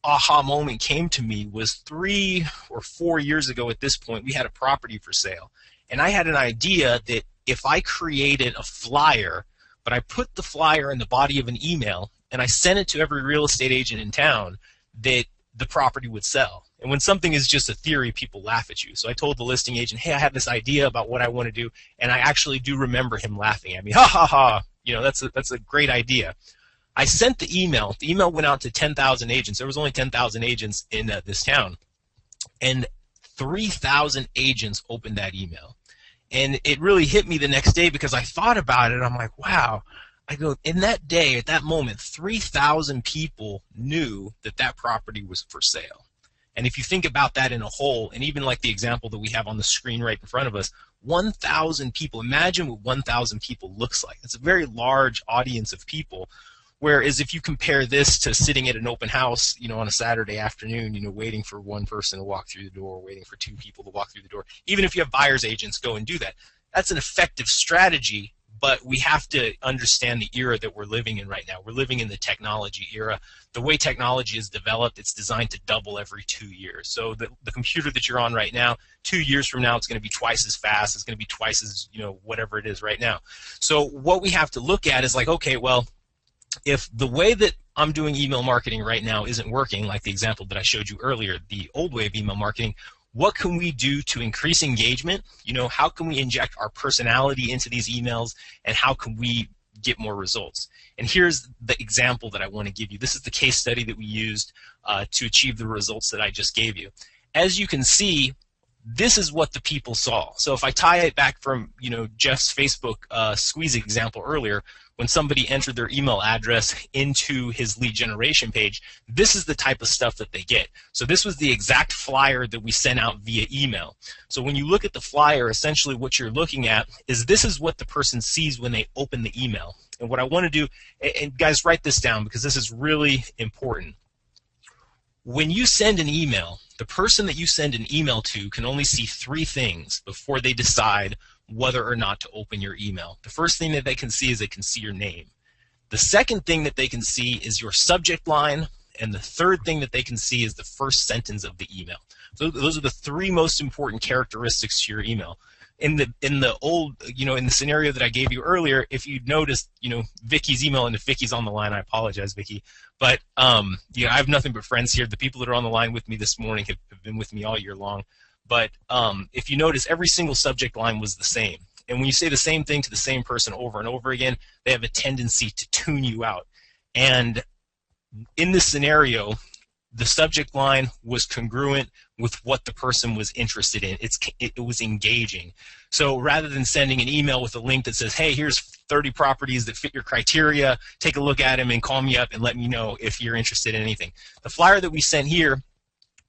aha moment came to me was 3 or 4 years ago at this point. We had a property for sale, and I had an idea that if I created a flyer, but I put the flyer in the body of an email and I sent it to every real estate agent in town, that the property would sell. And when something is just a theory, people laugh at you. So I told the listing agent, hey, I have this idea about what I want to do, and I actually do remember him laughing at me. Ha ha ha! That's a great idea. I sent the email. The email went out to 10,000 agents. There was only 10,000 agents in this town, and 3,000 agents opened that email. And it really hit me the next day because I thought about it. I'm like, wow. I go, in that day, at that moment, 3,000 people knew that that property was for sale. And if you think about that in a whole, and even like the example that we have on the screen right in front of us, 1,000 people, imagine what 1,000 people looks like. It's a very large audience of people. Whereas if you compare this to sitting at an open house, on a Saturday afternoon, waiting for one person to walk through the door, waiting for 2 people to walk through the door, even if you have buyer's agents go and do that, that's an effective strategy. But we have to understand the era that we're living in right now. We're living in the technology era. The way technology is developed, it's designed to double every 2 years. So the computer that you're on right now, 2 years from now, it's going to be twice as fast. It's going to be twice as, whatever it is right now. So what we have to look at is like, okay, well, if the way that I'm doing email marketing right now isn't working, like the example that I showed you earlier, the old way of email marketing, what can we do to increase engagement? How can we inject our personality into these emails, and how can we get more results? And here's the example that I want to give you. This is the case study that we used to achieve the results that I just gave you. As you can see, this is what the people saw. So if I tie it back from Jeff's Facebook squeeze example earlier, when somebody entered their email address into his lead generation page, this is the type of stuff that they get. So this was the exact flyer that we sent out via email. So when you look at the flyer, essentially what you're looking at is this is what the person sees when they open the email. And what I want to do, and guys, write this down because this is really important. When you send an email, the person that you send an email to can only see 3 things before they decide whether or not to open your email. The first thing that they can see is they can see your name. The second thing that they can see is your subject line, and the third thing that they can see is the first sentence of the email. So those are the 3 most important characteristics to your email. In the old, in the scenario that I gave you earlier, if you noticed, Vicky's email, and if Vicky's on the line, I apologize, Vicky. But I have nothing but friends here. The people that are on the line with me this morning have been with me all year long. But if you notice, every single subject line was the same. And when you say the same thing to the same person over and over again, they have a tendency to tune you out. And in this scenario, the subject line was congruent with what the person was interested in. It was engaging. So rather than sending an email with a link that says, hey, here's 30 properties that fit your criteria, take a look at them and call me up and let me know if you're interested in anything. The flyer that we sent here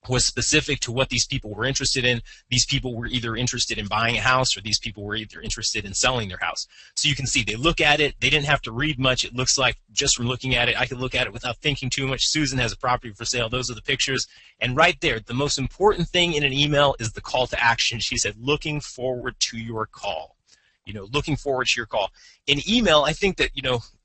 was specific to what these people were interested in. These people were either interested in buying a house, or these people were either interested in selling their house. So you can see they look at it. They didn't have to read much. It looks like just from looking at it, I could look at it without thinking too much. Susan has a property for sale. Those are the pictures. And right there, the most important thing in an email is the call to action. She said, looking forward to your call. Looking forward to your call. In email, I think that,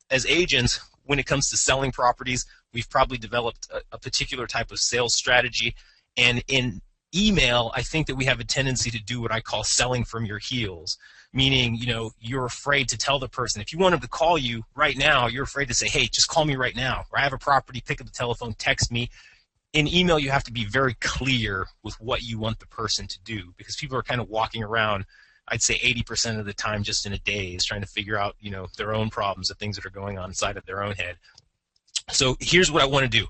as agents, when it comes to selling properties, we've probably developed a particular type of sales strategy. And in email, I think that we have a tendency to do what I call selling from your heels, meaning, you're afraid to tell the person. If you want them to call you right now, you're afraid to say, hey, just call me right now. Or I have a property, pick up the telephone, text me. In email, you have to be very clear with what you want the person to do, because people are kind of walking around, I'd say 80% of the time, just in a daze, trying to figure out, their own problems, the things that are going on inside of their own head. So here's what I want to do.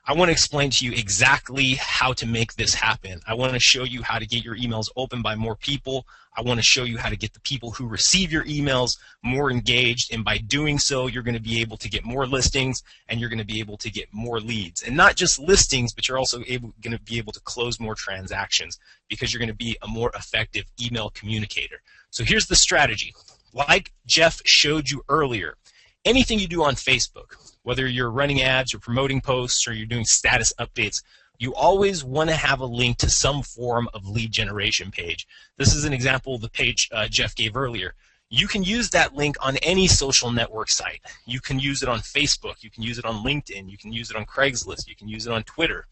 I want to explain to you exactly how to make this happen. I want to show you how to get your emails opened by more people. I want to show you how to get the people who receive your emails more engaged, and by doing so, you're going to be able to get more listings, and you're going to be able to get more leads. And not just listings, but you're also going to be able to close more transactions, because you're going to be a more effective email communicator. So here's the strategy. Like Jeff showed you earlier, anything you do on Facebook, whether you're running ads or promoting posts or you're doing status updates, you always want to have a link to some form of lead generation page. This is an example of the page Jeff gave earlier. You can use that link on any social network site. You can use it on Facebook. You can use it on LinkedIn. You can use it on Craigslist. You can use it on Twitter.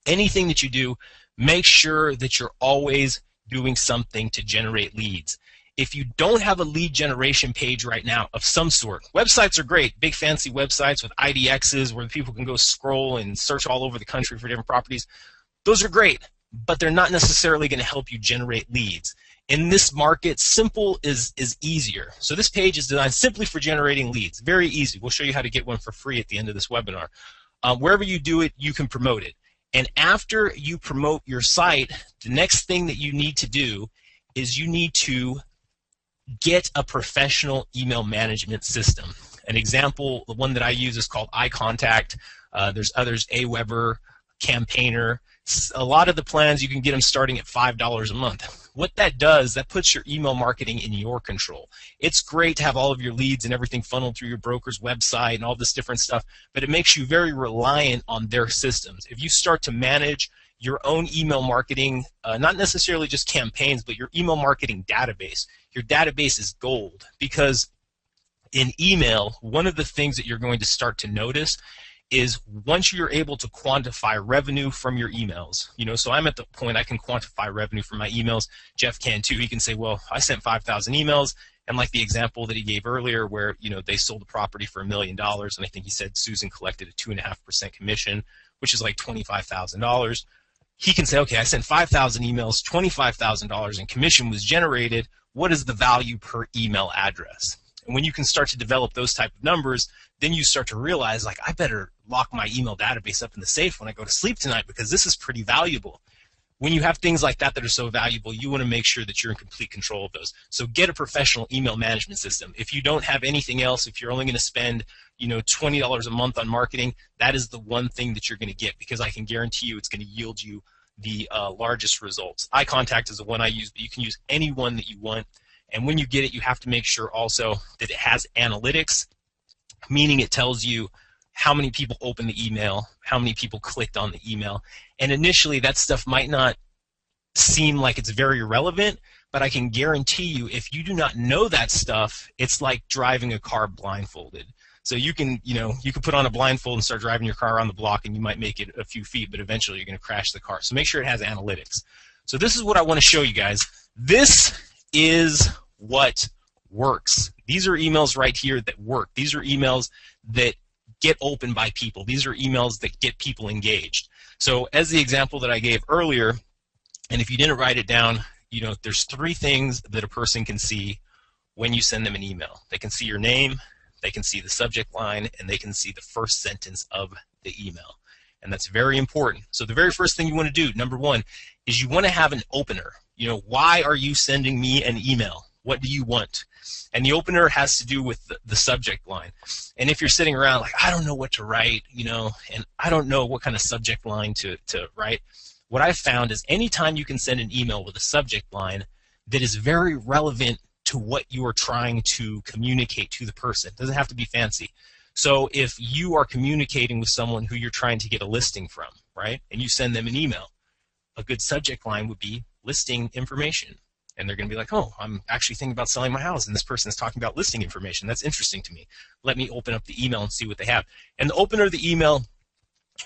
Anything that you do, make sure that you're always doing something to generate leads. If you don't have a lead generation page right now of some sort, websites are great, big fancy websites with IDXs where people can go scroll and search all over the country for different properties. Those are great, but they're not necessarily going to help you generate leads. In this market, simple is easier. So this page is designed simply for generating leads. Very easy. We'll show you how to get one for free at the end of this webinar. Wherever you do it, you can promote it. And after you promote your site, the next thing that you need to do is you need to get a professional email management system. An example, the one that I use is called iContact. There's others, Aweber, Campaigner. A lot of the plans, you can get them starting at $5 a month. What that does, that puts your email marketing in your control. It's great to have all of your leads and everything funneled through your broker's website and all this different stuff, but it makes you very reliant on their systems. If you start to manage your own email marketing, not necessarily just campaigns, but your email marketing database, your database is gold, because in email, one of the things that you're going to start to notice is once you're able to quantify revenue from your emails, so I'm at the point I can quantify revenue from my emails. Jeff can too. He can say, well, I sent 5,000 emails, and like the example that he gave earlier where, they sold the property for $1 million, and I think he said Susan collected a 2.5% commission, which is like $25,000. He can say, okay, I sent 5,000 emails, $25,000 in commission was generated. What is the value per email address? And when you can start to develop those type of numbers, then you start to realize, like, I better lock my email database up in the safe when I go to sleep tonight because this is pretty valuable. When you have things like that that are so valuable, you want to make sure that you're in complete control of those. So get a professional email management system. If you don't have anything else, if you're only going to spend, $20 a month on marketing, that is the one thing that you're going to get, because I can guarantee you it's going to yield you the largest results. iContact is the one I use, but you can use any one that you want. And when you get it, you have to make sure also that it has analytics, meaning it tells you how many people opened the email, how many people clicked on the email. And initially, that stuff might not seem like it's very relevant, but I can guarantee you, if you do not know that stuff, it's like driving a car blindfolded. So you can put on a blindfold and start driving your car around the block, and you might make it a few feet, but eventually you're going to crash the car. So make sure it has analytics. So this is what I want to show you guys. This is what works. These are emails right here that work. These are emails that get opened by people. These are emails that get people engaged. So as the example that I gave earlier, and if you didn't write it down, there's 3 things that a person can see when you send them an email. They can see your name, they can see the subject line, and they can see the first sentence of the email. And that's very important. So the very first thing you want to do, number 1, is you want to have an opener. Why are you sending me an email? What do you want? And the opener has to do with the subject line. And if you're sitting around like, I don't know what to write, and I don't know what kind of subject line to write, what I've found is anytime you can send an email with a subject line that is very relevant to what you are trying to communicate to the person. It doesn't have to be fancy. So if you are communicating with someone who you're trying to get a listing from, right, and you send them an email, a good subject line would be listing information. And they're going to be like, oh, I'm actually thinking about selling my house, and this person is talking about listing information. That's interesting to me. Let me open up the email and see what they have. And the opener of the email,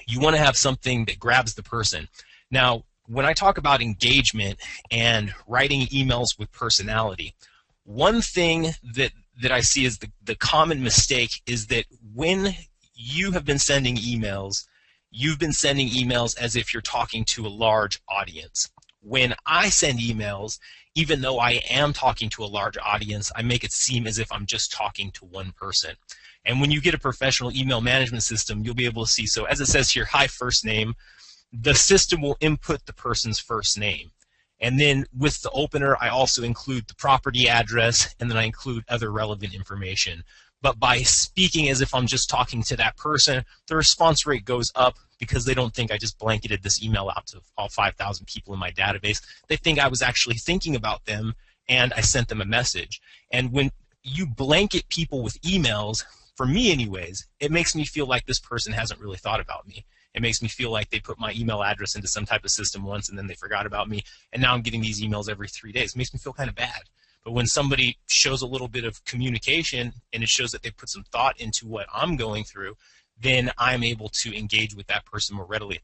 you want to have something that grabs the person. Now, when I talk about engagement and writing emails with personality, one thing that I see is the common mistake is that when you have been sending emails, you've been sending emails as if you're talking to a large audience. When I send emails, even though I am talking to a large audience, I make it seem as if I'm just talking to one person. And when you get a professional email management system, you'll be able to see, so as it says here, hi, first name, the system will input the person's first name. And then with the opener, I also include the property address, and then I include other relevant information. But by speaking as if I'm just talking to that person, the response rate goes up because they don't think I just blanketed this email out to all 5,000 people in my database. They think I was actually thinking about them, and I sent them a message. And when you blanket people with emails, for me anyways, it makes me feel like this person hasn't really thought about me. It makes me feel like they put my email address into some type of system once and then they forgot about me, and now I'm getting these emails every 3 days. It makes me feel kind of bad. But when somebody shows a little bit of communication and it shows that they put some thought into what I'm going through, then I'm able to engage with that person more readily.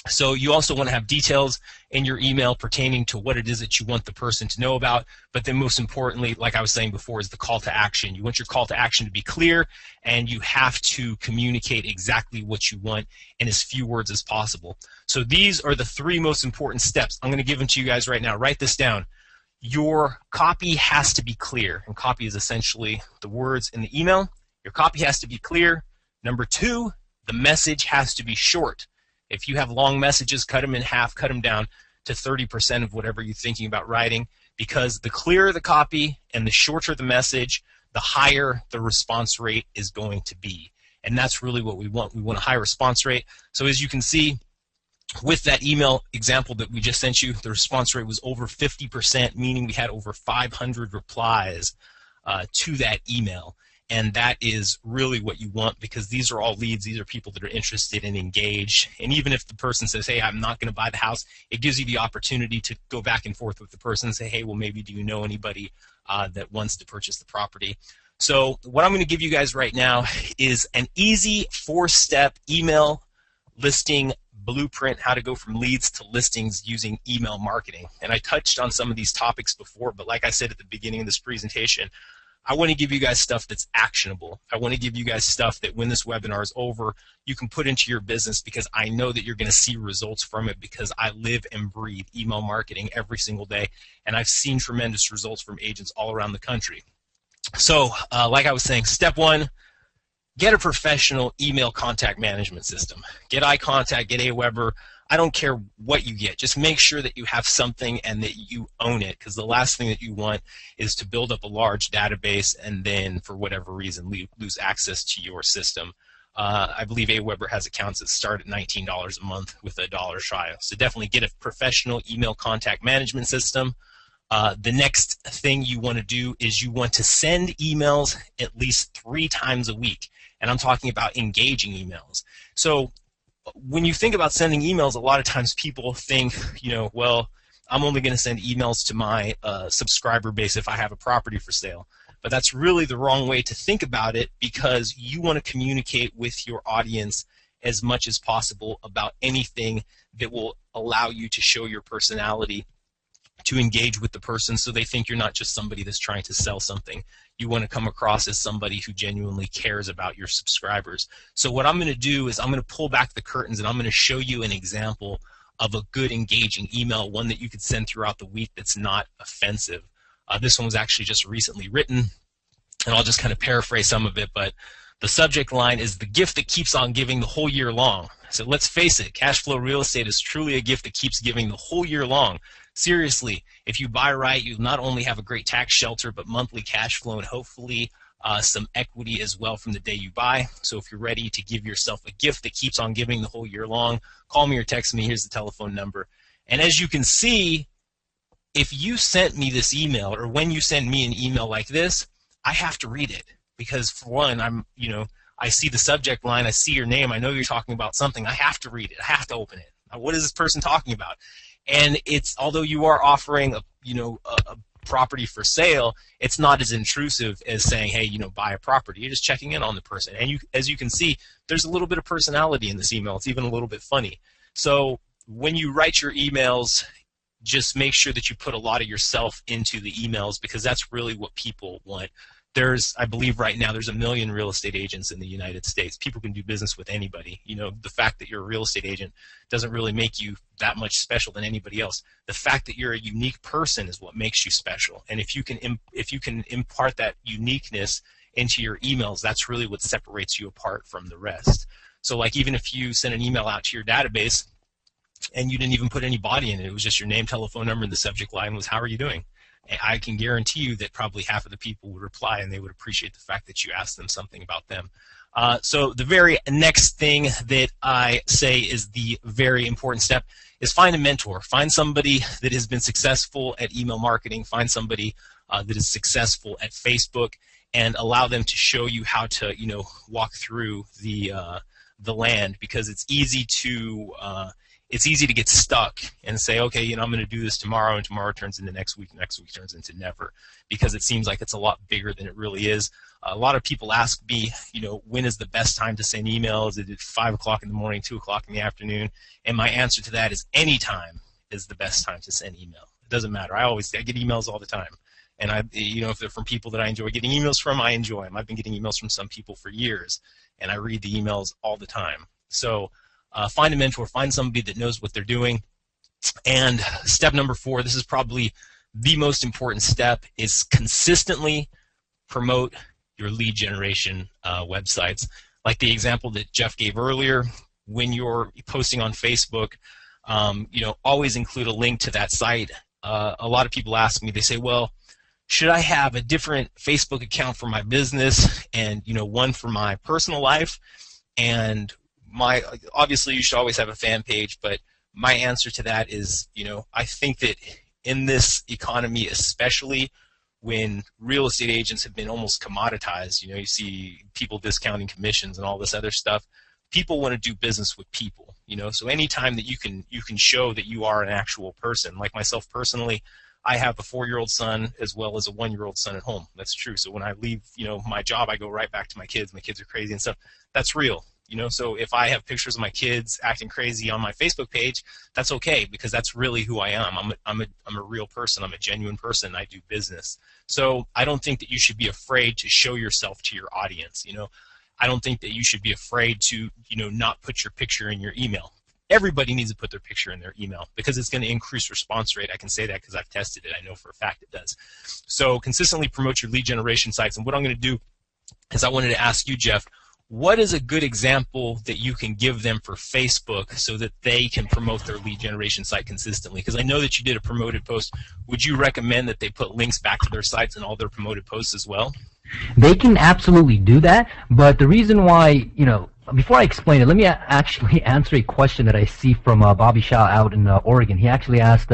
So you also want to have details in your email pertaining to what it is that you want the person to know about. But then most importantly, like I was saying before, is the call to action. You want your call to action to be clear, and you have to communicate exactly what you want in as few words as possible. So these are the 3 most important steps. I'm going to give them to you guys right now. Write this down. Your copy has to be clear, and copy is essentially the words in the email. Your copy has to be clear. Number 2, the message has to be short. If you have long messages, cut them in half, cut them down to 30% of whatever you're thinking about writing, because the clearer the copy and the shorter the message, the higher the response rate is going to be. And that's really what we want. We want a high response rate. So as you can see, with that email example that we just sent you, the response rate was over 50%, meaning we had over 500 replies to that email. And that is really what you want, because these are all leads. These are people that are interested and engaged. And even if the person says, hey, I'm not going to buy the house, it gives you the opportunity to go back and forth with the person and say, hey, well, maybe do you know anybody that wants to purchase the property? So what I'm going to give you guys right now is an easy 4-step email listing blueprint, how to go from leads to listings using email marketing. And I touched on some of these topics before, but like I said at the beginning of this presentation, I want to give you guys stuff that's actionable. I want to give you guys stuff that when this webinar is over, you can put into your business, because I know that you're going to see results from it, because I live and breathe email marketing every single day, and I've seen tremendous results from agents all around the country. So like I was saying, step 1, get a professional email contact management system. Get iContact, get Aweber. I don't care what you get. Just make sure that you have something and that you own it, because the last thing that you want is to build up a large database and then, for whatever reason, lose access to your system. I believe Aweber has accounts that start at $19 a month with $1 shy. So definitely get a professional email contact management system. The next thing you want to do is you want to send emails at least 3 times a week. And I'm talking about engaging emails. So when you think about sending emails, a lot of times people think, well, I'm only going to send emails to my subscriber base if I have a property for sale. But that's really the wrong way to think about it, because you want to communicate with your audience as much as possible about anything that will allow you to show your personality, to engage with the person so they think you're not just somebody that's trying to sell something. You want to come across as somebody who genuinely cares about your subscribers. So what I'm going to do is I'm going to pull back the curtains and I'm going to show you an example of a good engaging email, one that you could send throughout the week that's not offensive. This one was actually just recently written, and I'll just kind of paraphrase some of it, but the subject line is the gift that keeps on giving the whole year long. So let's face it, cash flow real estate is truly a gift that keeps giving the whole year long. Seriously, if you buy right, you'll not only have a great tax shelter, but monthly cash flow and hopefully some equity as well from the day you buy. So if you're ready to give yourself a gift that keeps on giving the whole year long, call me or text me. Here's the telephone number. And as you can see, if you sent me this email, or when you send me an email like this, I have to read it, because for one, I see the subject line, I see your name, I know you're talking about something, I have to read it, I have to open it. What is this person talking about? And it's, although you are offering a property for sale, it's not as intrusive as saying, hey, buy a property. You're just checking in on the person. And as you can see, there's a little bit of personality in this email. It's even a little bit funny. So when you write your emails, just make sure that you put a lot of yourself into the emails, because that's really what people want. I believe right now there's 1 million real estate agents in the United States. People can do business with anybody. The fact that you're a real estate agent doesn't really make you that much special than anybody else. The fact that you're a unique person is what makes you special. And if you can impart that uniqueness into your emails, that's really what separates you apart from the rest. So like, even if you send an email out to your database and you didn't even put any body in it, it was just your name, telephone number, and the subject line was, how are you doing? I can guarantee you that probably half of the people would reply, and they would appreciate the fact that you asked them something about them. So the very next thing that I say is the very important step is find a mentor. Find somebody that has been successful at email marketing. Find somebody that is successful at Facebook, and allow them to show you how to, walk through the land, because it's easy to it's easy to get stuck and say, okay, I'm going to do this tomorrow, and tomorrow turns into next week turns into never, because it seems like it's a lot bigger than it really is. A lot of people ask me, when is the best time to send emails? Is it 5 o'clock in the morning, 2 o'clock in the afternoon? And my answer to that is any time is the best time to send email. It doesn't matter. I get emails all the time. And if they're from people that I enjoy getting emails from, I enjoy them. I've been getting emails from some people for years, and I read the emails all the time. So find a mentor, find somebody that knows what they're doing. And step number 4, this is probably the most important step, is consistently promote your lead generation websites. Like the example that Jeff gave earlier, when you're posting on Facebook, always include a link to that site. A lot of people ask me, they say, well, should I have a different Facebook account for my business and one for my personal life? And obviously you should always have a fan page, but my answer to that is, I think that in this economy, especially when real estate agents have been almost commoditized, you see people discounting commissions and all this other stuff. People want to do business with people, So anytime that you can show that you are an actual person, like myself personally, I have a 4-year-old son as well as a 1-year-old son at home. That's true. So when I leave, my job, I go right back to my kids. My kids are crazy and stuff. That's real. So if I have pictures of my kids acting crazy on my Facebook page, that's okay, because that's really who I am. I'm a real person. I'm a genuine person. I do business. So I don't think that you should be afraid to show yourself to your audience. I don't think that you should be afraid to, not put your picture in your email. Everybody needs to put their picture in their email because it's going to increase response rate. I can say that because I've tested it. I know for a fact it does. So consistently promote your lead generation sites. And what I'm going to do is I wanted to ask you, Jeff, what is a good example that you can give them for Facebook so that they can promote their lead generation site consistently? Because I know that you did a promoted post. Would you recommend that they put links back to their sites in all their promoted posts as well? They can absolutely do that, but the reason why, before I explain it, let me actually answer a question that I see from Bobby Shaw out in Oregon. He actually asked,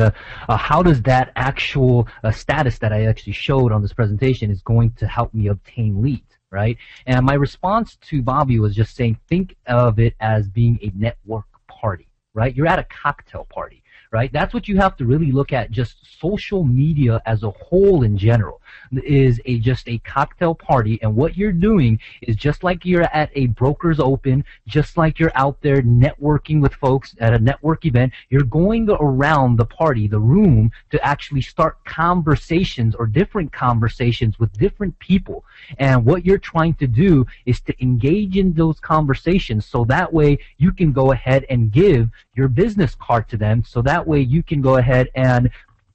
how does that actual status that I actually showed on this presentation is going to help me obtain leads? Right? And my response to Bobby was just saying, think of it as being a network party, right? You're at a cocktail party, right? That's what you have to really look at. Just social media as a whole in general is just a cocktail party, and what you're doing is just like you're at a broker's open, just like you're out there networking with folks at a network event, you're going around the party, the room, to actually start conversations or different conversations with different people. And what you're trying to do is to engage in those conversations, so that way you can go ahead and give your business card to them, so that way you can go ahead and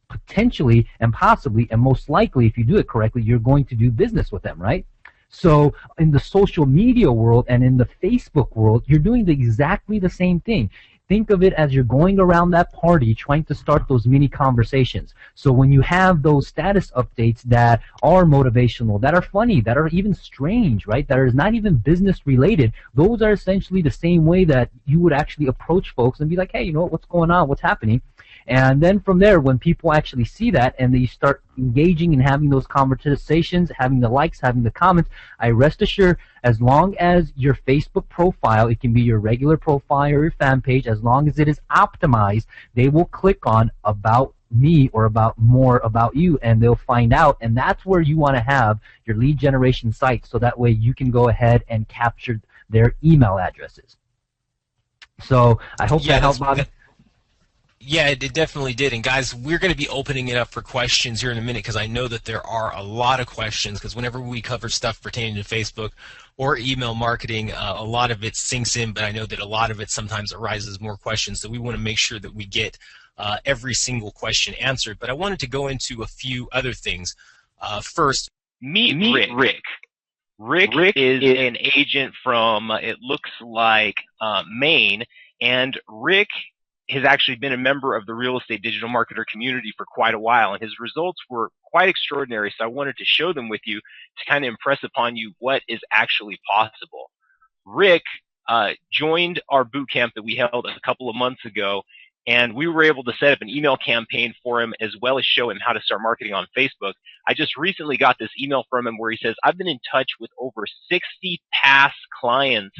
potentially and possibly and most likely, if you do it correctly, you're going to do business with them, right? So in the social media world and in the Facebook world, you're doing exactly the same thing. Think of it as you're going around that party trying to start those mini conversations. So when you have those status updates that are motivational, that are funny, that are even strange, right, that are not even business related, those are essentially the same way that you would actually approach folks and be like, hey, what's going on, what's happening? And then from there, when people actually see that and they start engaging and having those conversations, having the likes, having the comments, I rest assured, as long as your Facebook profile, it can be your regular profile or your fan page, as long as it is optimized, they will click on About Me or about more about you, and they'll find out, and that's where you want to have your lead generation site, so that way you can go ahead and capture their email addresses. So I hope that helped, Bobby. Yeah, it definitely did. And guys, we're going to be opening it up for questions here in a minute, because I know that there are a lot of questions, because whenever we cover stuff pertaining to Facebook or email marketing, a lot of it sinks in, but I know that a lot of it sometimes arises more questions, so we want to make sure that we get every single question answered. But I wanted to go into a few other things. First, meet Rick. Rick is an agent from, it looks like, Maine, and Rick has actually been a member of the Real Estate Digital Marketer community for quite a while, and his results were quite extraordinary, so I wanted to show them with you to kind of impress upon you what is actually possible. Rick joined our boot camp that we held a couple of months ago, and we were able to set up an email campaign for him as well as show him how to start marketing on Facebook. I just recently got this email from him where he says, I've been in touch with over 60 past clients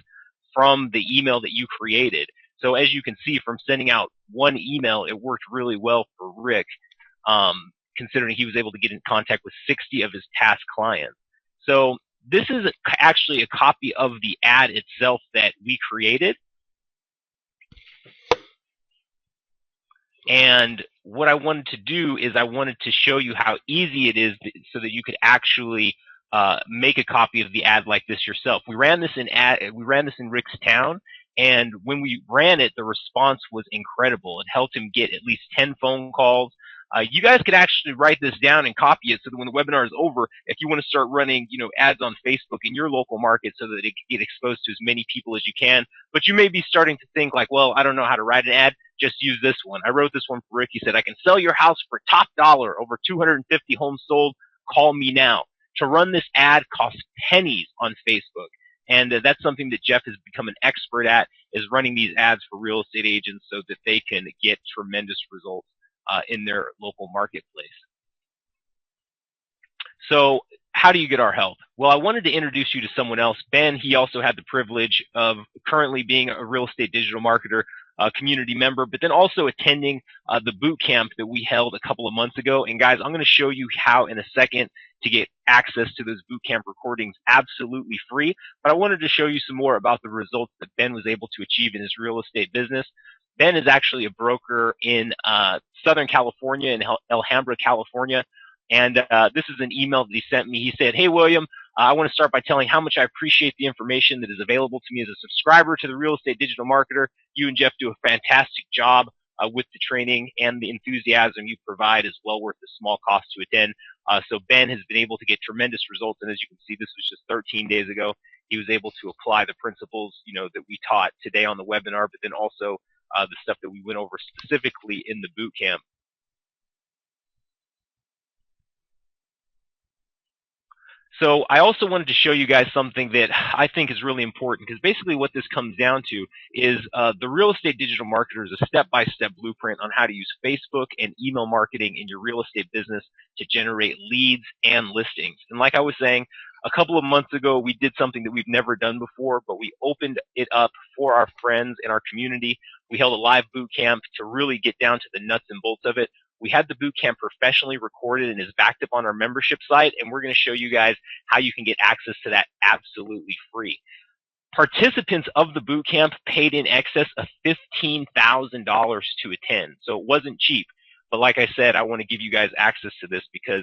from the email that you created. So as you can see from sending out one email, it worked really well for Rick, considering he was able to get in contact with 60 of his past clients. So this is actually a copy of the ad itself that we created. And what I wanted to do is I wanted to show you how easy it is so that you could actually make a copy of the ad like this yourself. We ran this in Rick's town, and when we ran it, the response was incredible. It helped him get at least 10 phone calls. You guys could actually write this down and copy it so that when the webinar is over, if you want to start running, ads on Facebook in your local market so that it can get exposed to as many people as you can, but you may be starting to think like, well, I don't know how to write an ad. Just use this one. I wrote this one for Rick. He said, I can sell your house for top dollar, over 250 homes sold. Call me now. To run this ad costs pennies on Facebook. And that's something that Jeff has become an expert at, is running these ads for real estate agents so that they can get tremendous results in their local marketplace. So how do you get our help? Well, I wanted to introduce you to someone else. Ben, he also had the privilege of currently being a real estate digital marketer community member, but then also attending the boot camp that we held a couple of months ago. And guys, I'm going to show you how in a second to get access to those boot camp recordings absolutely free. But I wanted to show you some more about the results that Ben was able to achieve in his real estate business. Ben is actually a broker in Southern California, in Alhambra, California. And this is an email that he sent me. He said, hey, William, I want to start by telling how much I appreciate the information that is available to me as a subscriber to the Real Estate Digital Marketer. You and Jeff do a fantastic job with the training, and the enthusiasm you provide is well worth the small cost to attend. So Ben has been able to get tremendous results, and as you can see, this was just 13 days ago. He was able to apply the principles, that we taught today on the webinar, but then also the stuff that we went over specifically in the boot camp. So I also wanted to show you guys something that I think is really important, because basically what this comes down to is the Real Estate Digital Marketer is a step-by-step blueprint on how to use Facebook and email marketing in your real estate business to generate leads and listings. And like I was saying, a couple of months ago, we did something that we've never done before, but we opened it up for our friends in our community. We held a live boot camp to really get down to the nuts and bolts of it. We had the boot camp professionally recorded and is backed up on our membership site, and we're going to show you guys how you can get access to that absolutely free. Participants of the boot camp paid in excess of $15,000 to attend, so it wasn't cheap. But like I said, I want to give you guys access to this because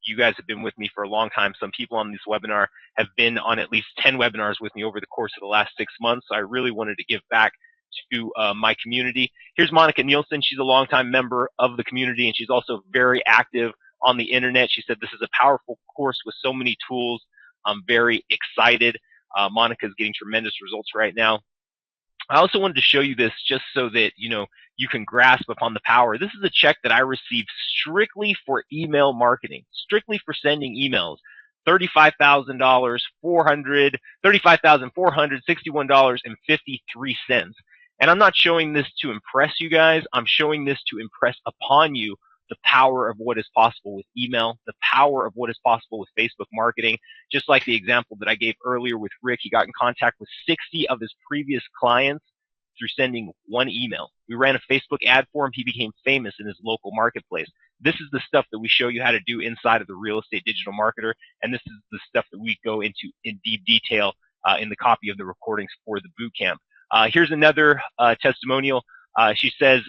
you guys have been with me for a long time. Some people on this webinar have been on at least 10 webinars with me over the course of the last 6 months, so I really wanted to give back to my community. Here's Monica Nielsen. She's a longtime member of the community, and she's also very active on the internet. She said, this is a powerful course with so many tools. I'm very excited. Monica's getting tremendous results right now. I also wanted to show you this just so that you can grasp upon the power. This is a check that I received strictly for email marketing, strictly for sending emails. $35,000, $35,461.53. And I'm not showing this to impress you guys. I'm showing this to impress upon you the power of what is possible with email, the power of what is possible with Facebook marketing. Just like the example that I gave earlier with Rick, he got in contact with 60 of his previous clients through sending one email. We ran a Facebook ad for him. He became famous in his local marketplace. This is the stuff that we show you how to do inside of the Real Estate Digital Marketer, and this is the stuff that we go into in deep detail in the copy of the recordings for the boot camp. Here's another testimonial. She says,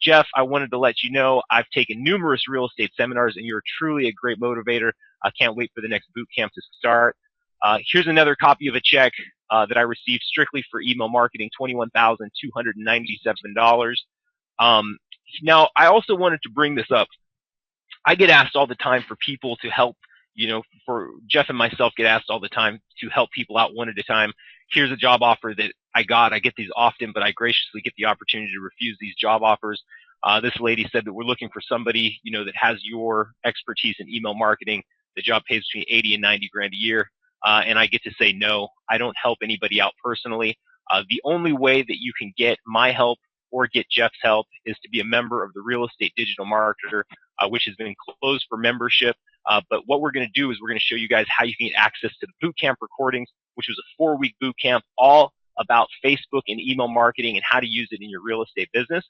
Jeff, I wanted to let you know I've taken numerous real estate seminars, and you're truly a great motivator. I can't wait for the next boot camp to start. Here's another copy of a check that I received strictly for email marketing, $21,297. Now, I also wanted to bring this up. I get asked all the time for people to help, for Jeff and myself get asked all the time to help people out one at a time. Here's a job offer that I got. I get these often, but I graciously get the opportunity to refuse these job offers. This lady said that we're looking for somebody, that has your expertise in email marketing. The job pays between 80 and 90 grand a year. And I get to say no. I don't help anybody out personally. The only way that you can get my help or get Jeff's help is to be a member of the Real Estate Digital Marketer, which has been closed for membership. But what we're going to do is we're going to show you guys how you can get access to the boot camp recordings, which was a 4-week boot camp, all about Facebook and email marketing and how to use it in your real estate business.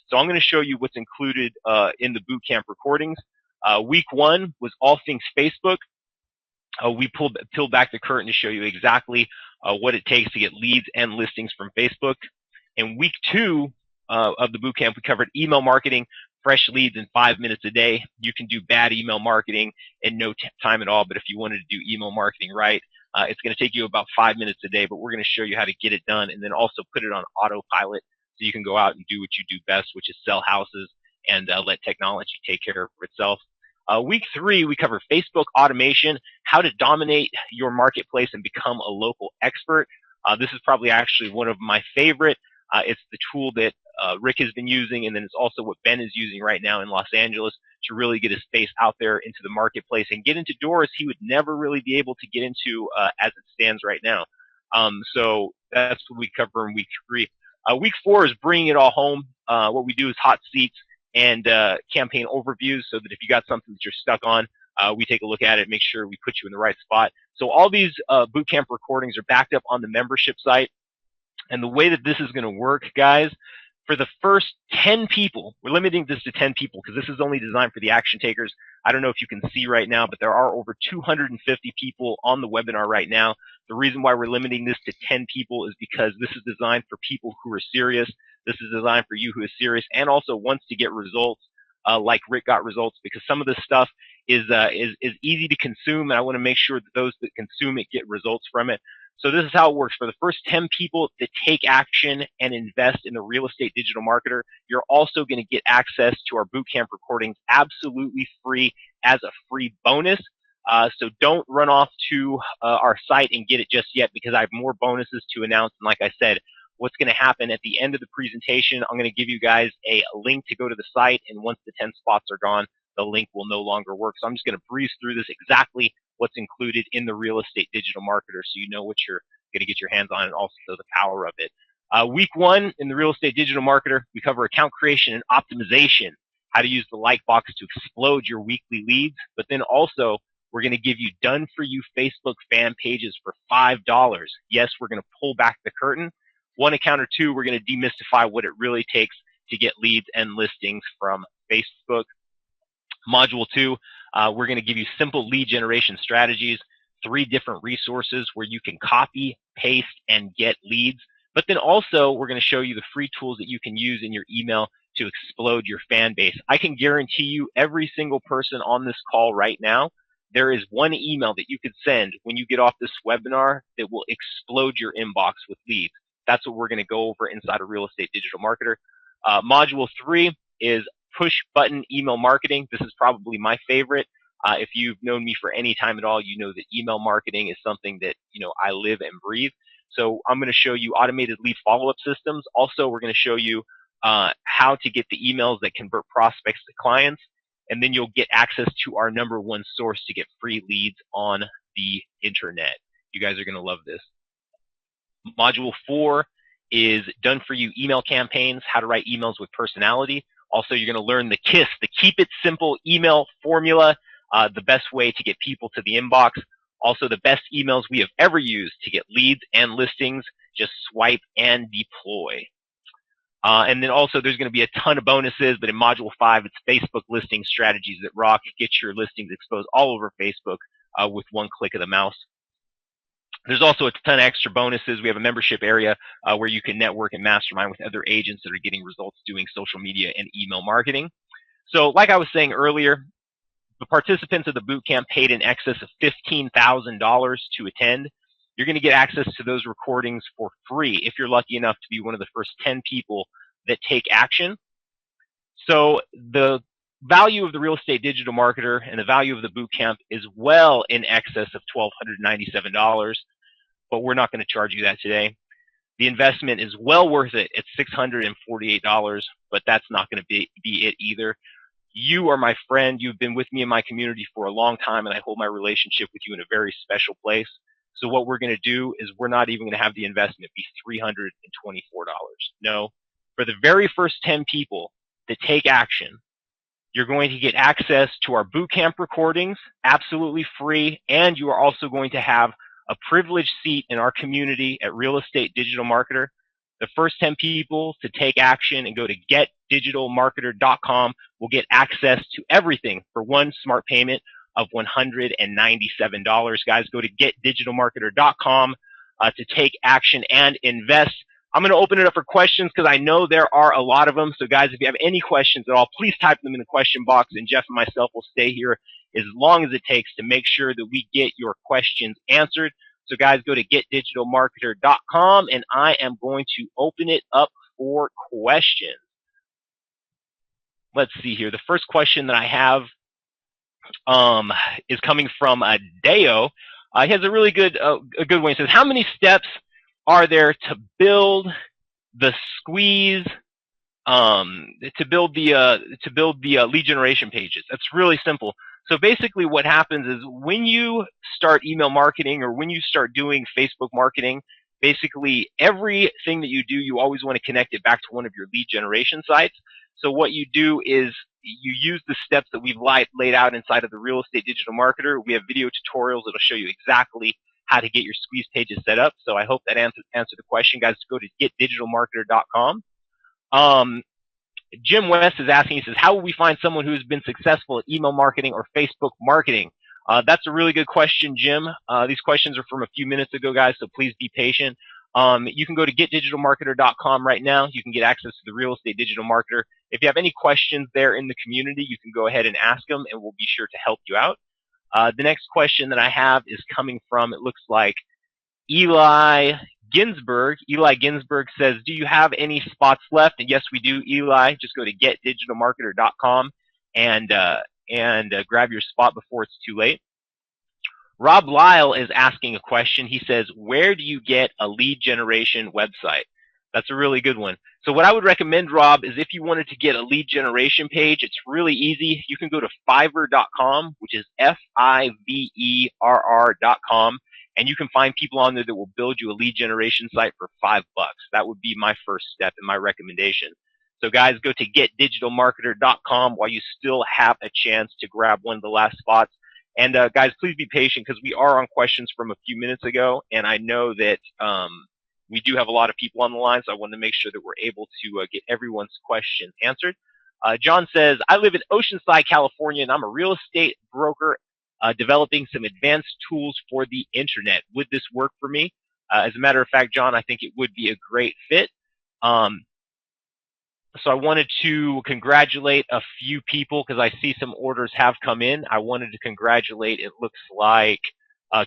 So I'm going to show you what's included in the bootcamp recordings. Week 1 was all things Facebook. We peeled back the curtain to show you exactly what it takes to get leads and listings from Facebook. In week 2 of the bootcamp, we covered email marketing, fresh leads in 5 minutes a day. You can do bad email marketing in no time at all, but if you wanted to do email marketing right, it's going to take you about 5 minutes a day, but we're going to show you how to get it done and then also put it on autopilot so you can go out and do what you do best, which is sell houses and let technology take care of itself. Week 3, we cover Facebook automation, how to dominate your marketplace and become a local expert. This is probably actually one of my favorite. It's the tool that Rick has been using, and then it's also what Ben is using right now in Los Angeles to really get his face out there into the marketplace and get into doors he would never really be able to get into as it stands right now. So that's what we cover in week 3. Week 4 is bringing it all home. What we do is hot seats and campaign overviews so that if you got something that you're stuck on, we take a look at it, make sure we put you in the right spot. So all these bootcamp recordings are backed up on the membership site. And the way that this is going to work, guys, for the first 10 people, we're limiting this to 10 people because this is only designed for the action takers. I don't know if you can see right now, but there are over 250 people on the webinar right now. The reason why we're limiting this to 10 people is because this is designed for people who are serious. This is designed for you who is serious and also wants to get results like Rick got results, because some of this stuff is easy to consume, and I want to make sure that those that consume it get results from it. So this is how it works. For the first 10 people that take action and invest in the Real Estate Digital Marketer, you're also going to get access to our bootcamp recordings absolutely free as a free bonus. So don't run off to our site and get it just yet, because I have more bonuses to announce. And like I said, what's going to happen at the end of the presentation, I'm going to give you guys a link to go to the site, and once the 10 spots are gone, the link will no longer work. So I'm just going to breeze through this exactly what's included in the Real Estate Digital Marketer so you know what you're going to get your hands on and also the power of it. Week 1 in the Real Estate Digital Marketer, we cover account creation and optimization, how to use the like box to explode your weekly leads, but then also we're going to give you done-for-you Facebook fan pages for $5. Yes, we're going to pull back the curtain. 1 account or 2, we're going to demystify what it really takes to get leads and listings from Facebook. Module 2, we're going to give you simple lead generation strategies, 3 different resources where you can copy, paste, and get leads. But then also, we're going to show you the free tools that you can use in your email to explode your fan base. I can guarantee you every single person on this call right now, there is 1 email that you could send when you get off this webinar that will explode your inbox with leads. That's what we're going to go over inside of Real Estate Digital Marketer. Module 3 is push button email marketing. This is probably my favorite. If you've known me for any time at all, you know that email marketing is something that I live and breathe. So I'm going to show you automated lead follow-up systems. Also, we're going to show you how to get the emails that convert prospects to clients, and then you'll get access to our #1 source to get free leads on the internet. You guys are going to love this. Module 4 is done for you email campaigns, how to write emails with personality. Also, you're going to learn the KISS, the Keep It Simple email formula, the best way to get people to the inbox. Also, the best emails we have ever used to get leads and listings. Just swipe and deploy. And then also, there's going to be a ton of bonuses, but in Module 5, it's Facebook listing strategies that rock. Get your listings exposed all over Facebook with 1 click of the mouse. There's also a ton of extra bonuses. We have a membership area where you can network and mastermind with other agents that are getting results doing social media and email marketing. So like I was saying earlier, the participants of the bootcamp paid in excess of $15,000 to attend. You're going to get access to those recordings for free if you're lucky enough to be one of the first 10 people that take action. So the value of the Real Estate Digital Marketer and the value of the bootcamp is well in excess of $1,297, but we're not going to charge you that today. The investment is well worth it at $648, but that's not going to be it either. You are my friend. You've been with me in my community for a long time, and I hold my relationship with you in a very special place. So what we're going to do is we're not even going to have the investment be $324. No, for the very first 10 people that take action, you're going to get access to our bootcamp recordings, absolutely free, and you are also going to have a privileged seat in our community at Real Estate Digital Marketer. The first 10 people to take action and go to getdigitalmarketer.com will get access to everything for one smart payment of $197. Guys, go to getdigitalmarketer.com to take action and invest. I'm going to open it up for questions because I know there are a lot of them. So guys, if you have any questions at all, please type them in the question box, and Jeff and myself will stay here as long as it takes to make sure that we get your questions answered. So guys, go to getdigitalmarketer.com, and I am going to open it up for questions. Let's see here. The first question that I have is coming from Deo. He has a really good one. He says, how many steps are there to build the squeeze, to build the lead generation pages? That's really simple. So basically what happens is when you start email marketing or when you start doing Facebook marketing, basically everything that you do, you always want to connect it back to one of your lead generation sites. So what you do is you use the steps that we've laid out inside of the Real Estate Digital Marketer. We have video tutorials that'll show you exactly how to get your squeeze pages set up. So I hope that answered the question. Guys, go to getdigitalmarketer.com. Jim West is asking, he says, how will we find someone who's been successful at email marketing or Facebook marketing? That's a really good question, Jim. These questions are from a few minutes ago, guys, so please be patient. You can go to getdigitalmarketer.com right now. You can get access to the Real Estate Digital Marketer. If you have any questions there in the community, you can go ahead and ask them, and we'll be sure to help you out. The next question that I have is coming from, it looks like, Eli Ginsberg. Eli Ginsberg says, do you have any spots left? And yes, we do, Eli. Just go to getdigitalmarketer.com and grab your spot before it's too late. Rob Lyle is asking a question. He says, where do you get a lead generation website? That's a really good one. So what I would recommend, Rob, is if you wanted to get a lead generation page, it's really easy. You can go to Fiverr.com, which is Fiverr.com, and you can find people on there that will build you a lead generation site for $5. That would be my first step and my recommendation. So guys, go to getdigitalmarketer.com while you still have a chance to grab one of the last spots. And guys, please be patient because we are on questions from a few minutes ago, and I know that we do have a lot of people on the line, so I want to make sure that we're able to get everyone's question answered. John says, I live in Oceanside, California, and I'm a real estate broker developing some advanced tools for the internet. Would this work for me? As a matter of fact, John, I think it would be a great fit. So I wanted to congratulate a few people because I see some orders have come in. I wanted to congratulate, it looks like,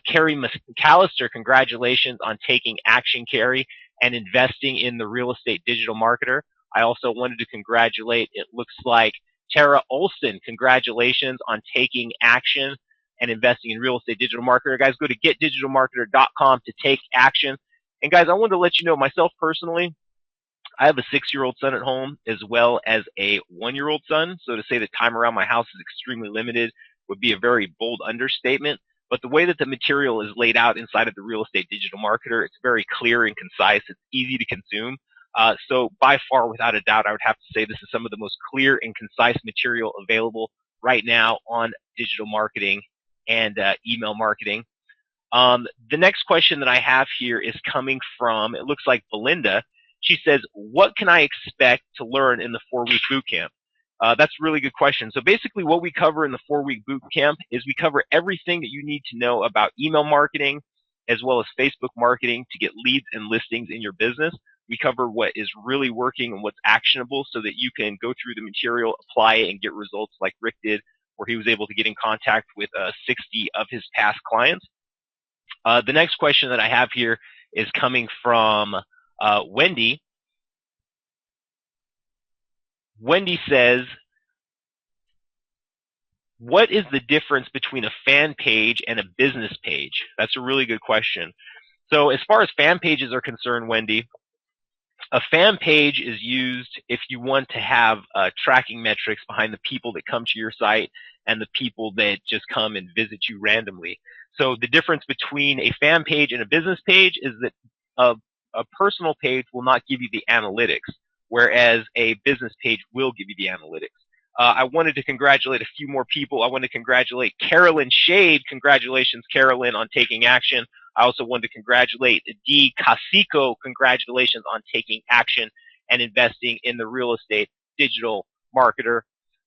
Carrie McAllister. Congratulations on taking action, Carrie, and investing in the Real Estate Digital Marketer. I also wanted to congratulate, it looks like, Tara Olson. Congratulations on taking action and investing in Real Estate Digital Marketer. Guys, go to getdigitalmarketer.com to take action. And guys, I wanted to let you know, myself personally, I have a 6-year-old son at home as well as a 1-year-old son. So to say that time around my house is extremely limited would be a very bold understatement. But the way that the material is laid out inside of the Real Estate Digital Marketer, it's very clear and concise. It's easy to consume. So by far, without a doubt, I would have to say this is some of the most clear and concise material available right now on digital marketing and email marketing. The next question that I have here is coming from, it looks like Belinda. She says, what can I expect to learn in the 4-week boot camp? That's a really good question. So basically what we cover in the 4-week boot camp is we cover everything that you need to know about email marketing as well as Facebook marketing to get leads and listings in your business. We cover what is really working and what's actionable so that you can go through the material, apply it, and get results like Rick did, where he was able to get in contact with 60 of his past clients. The next question that I have here is coming from Wendy. Wendy says, what is the difference between a fan page and a business page? That's a really good question. So as far as fan pages are concerned, Wendy, a fan page is used if you want to have tracking metrics behind the people that come to your site and the people that just come and visit you randomly. So the difference between a fan page and a business page is that a personal page will not give you the analytics, whereas a business page will give you the analytics. I wanted to congratulate a few more people. I want to congratulate Carolyn Shade. Congratulations, Carolyn, on taking action. I also wanted to congratulate D. Casico. Congratulations on taking action and investing in the real estate digital marketer.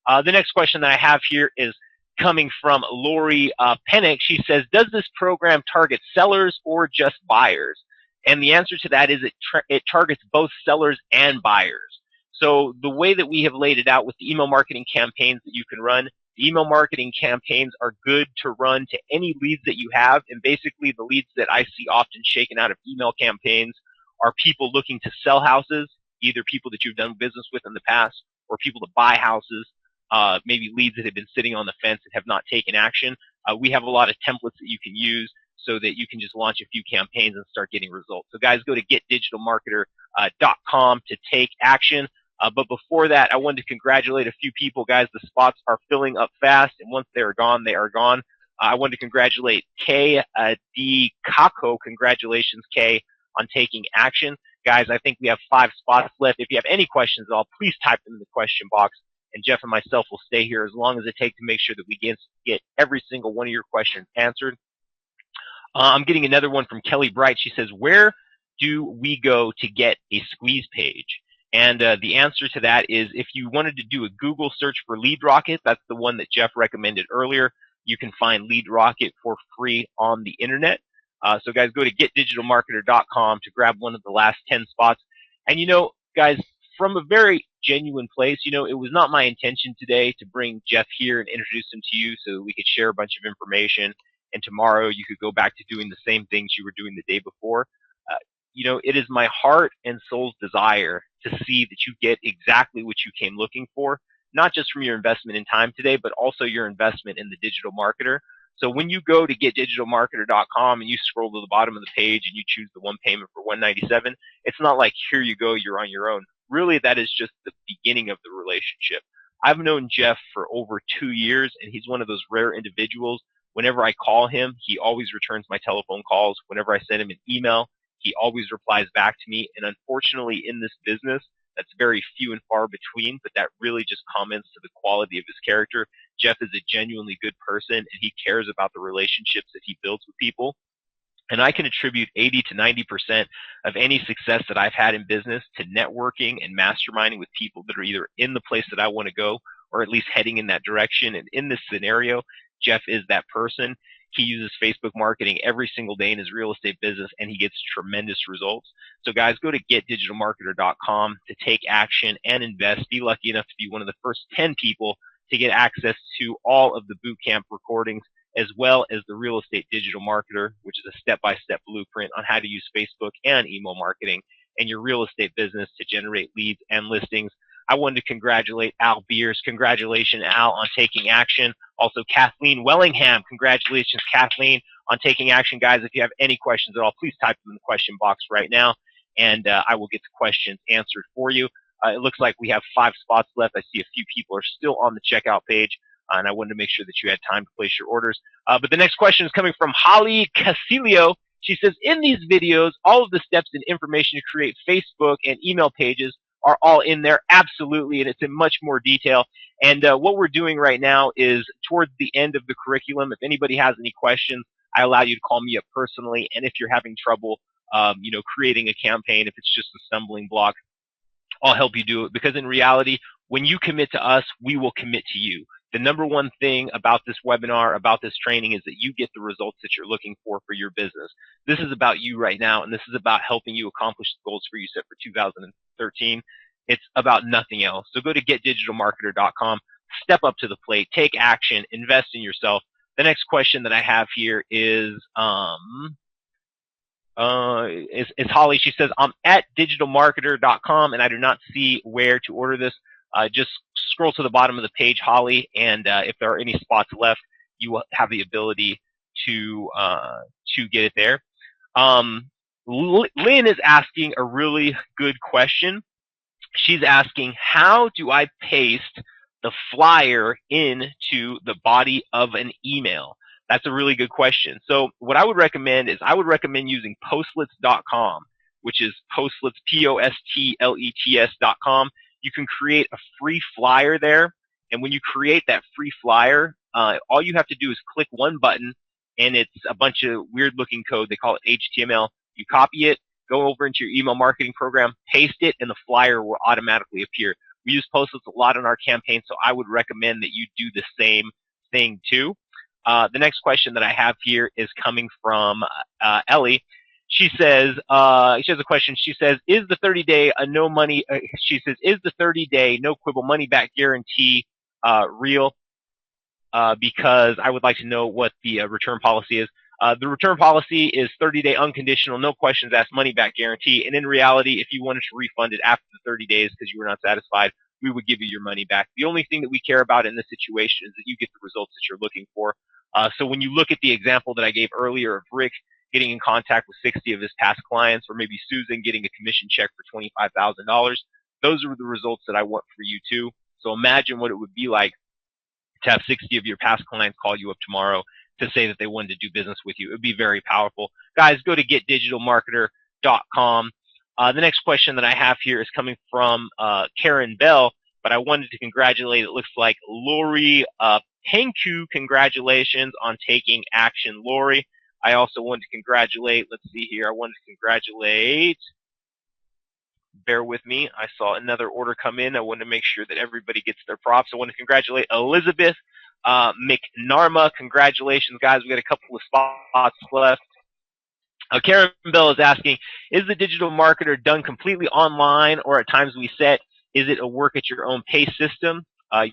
The next question that I have here is coming from Lori Pennick. She says, does this program target sellers or just buyers? And the answer to that is it targets both sellers and buyers. So the way that we have laid it out with the email marketing campaigns that you can run, the email marketing campaigns are good to run to any leads that you have. And basically the leads that I see often shaken out of email campaigns are people looking to sell houses, either people that you've done business with in the past or people to buy houses, maybe leads that have been sitting on the fence and have not taken action. We have a lot of templates that you can use so that you can just launch a few campaigns and start getting results. So guys, go to getdigitalmarketer.com to take action. But before that, I wanted to congratulate a few people, guys. The spots are filling up fast, and once they are gone, they are gone. I wanted to congratulate K. D. Kako. Congratulations, K, on taking action. Guys, I think we have 5 spots left. If you have any questions at all, please type them in the question box, and Jeff and myself will stay here as long as it takes to make sure that we get every single one of your questions answered. I'm getting another one from Kelly Bright. She says, where do we go to get a squeeze page? And the answer to that is if you wanted to do a Google search for LeadRocket, that's the one that Jeff recommended earlier. You can find LeadRocket for free on the internet. So guys, go to getdigitalmarketer.com to grab one of the last 10 spots. And guys, from a very genuine place, it was not my intention today to bring Jeff here and introduce him to you so that we could share a bunch of information. And tomorrow you could go back to doing the same things you were doing the day before. It is my heart and soul's desire to see that you get exactly what you came looking for, not just from your investment in time today, but also your investment in the digital marketer. So when you go to getdigitalmarketer.com and you scroll to the bottom of the page and you choose the one payment for $197, it's not like, here you go, you're on your own. Really, that is just the beginning of the relationship. I've known Jeff for over 2 years, and he's one of those rare individuals. Whenever I call him, he always returns my telephone calls. Whenever I send him an email, he always replies back to me. And unfortunately, in this business, that's very few and far between, but that really just comments to the quality of his character. Jeff is a genuinely good person, and he cares about the relationships that he builds with people. And I can attribute 80 to 90% of any success that I've had in business to networking and masterminding with people that are either in the place that I want to go or at least heading in that direction. And in this scenario, Jeff is that person. He uses Facebook marketing every single day in his real estate business, and he gets tremendous results. So guys, go to getdigitalmarketer.com to take action and invest. Be lucky enough to be one of the first 10 people to get access to all of the bootcamp recordings, as well as the Real Estate Digital Marketer, which is a step-by-step blueprint on how to use Facebook and email marketing in your real estate business to generate leads and listings. I wanted to congratulate Al Beers. Congratulations, Al, on taking action. Also, Kathleen Wellingham. Congratulations, Kathleen, on taking action. Guys, if you have any questions at all, please type them in the question box right now, and I will get the questions answered for you. It looks like we have 5 spots left. I see a few people are still on the checkout page, and I wanted to make sure that you had time to place your orders. But the next question is coming from Holly Casilio. She says, in these videos, all of the steps and information to create Facebook and email pages are all in there. Absolutely, and it's in much more detail. And what we're doing right now is towards the end of the curriculum. If anybody has any questions, I allow you to call me up personally. And if you're having trouble, creating a campaign, if it's just a stumbling block, I'll help you do it. Because in reality, when you commit to us, we will commit to you. The number one thing about this webinar, about this training, is that you get the results that you're looking for your business. This is about you right now, and this is about helping you accomplish the goals for you set for 2013. It's about nothing else. So go to getdigitalmarketer.com, step up to the plate, take action, invest in yourself. The next question that I have here is Holly. She says, I'm at digitalmarketer.com, and I do not see where to order this. Just scroll to the bottom of the page, Holly, and if there are any spots left, you will have the ability to get it there. Lynn is asking a really good question. She's asking, how do I paste the flyer into the body of an email? That's a really good question. So what I would recommend is using Postlets.com, which is Postlets, Postlets.com. You can create a free flyer there, and when you create that free flyer, all you have to do is click one button, and it's a bunch of weird looking code. They call it HTML. You copy it, go over into your email marketing program, paste it, and the flyer will automatically appear. We use Post-its a lot in our campaign, so I would recommend that you do the same thing too. The next question that I have here is coming from Ellie. She says, she has a question. She says, is the 30-day no money, she says, is the 30-day no quibble money back guarantee real? Because I would like to know what the return policy is. The return policy is 30-day unconditional, no questions asked, money back guarantee. And in reality, if you wanted to refund it after the 30 days because you were not satisfied, we would give you your money back. The only thing that we care about in this situation is that you get the results that you're looking for. So when you look at the example that I gave earlier of Rick getting in contact with 60 of his past clients, or maybe Susan getting a commission check for $25,000, those are the results that I want for you too. So imagine what it would be like to have 60 of your past clients call you up tomorrow to say that they wanted to do business with you. It would be very powerful. Guys, go to getdigitalmarketer.com. The next question that I have here is coming from Karen Bell, but I wanted to congratulate, it looks like Lori Penku. Congratulations on taking action, Lori. I also wanted to congratulate, let's see here, I wanted to congratulate, bear with me, I saw another order come in. I wanted to make sure that everybody gets their props. I want to congratulate Elizabeth McNarma. Congratulations, guys. We got a couple of spots left. Karen Bell is asking, is the digital marketer done completely online, or at times we set, is it a work at your own pace system?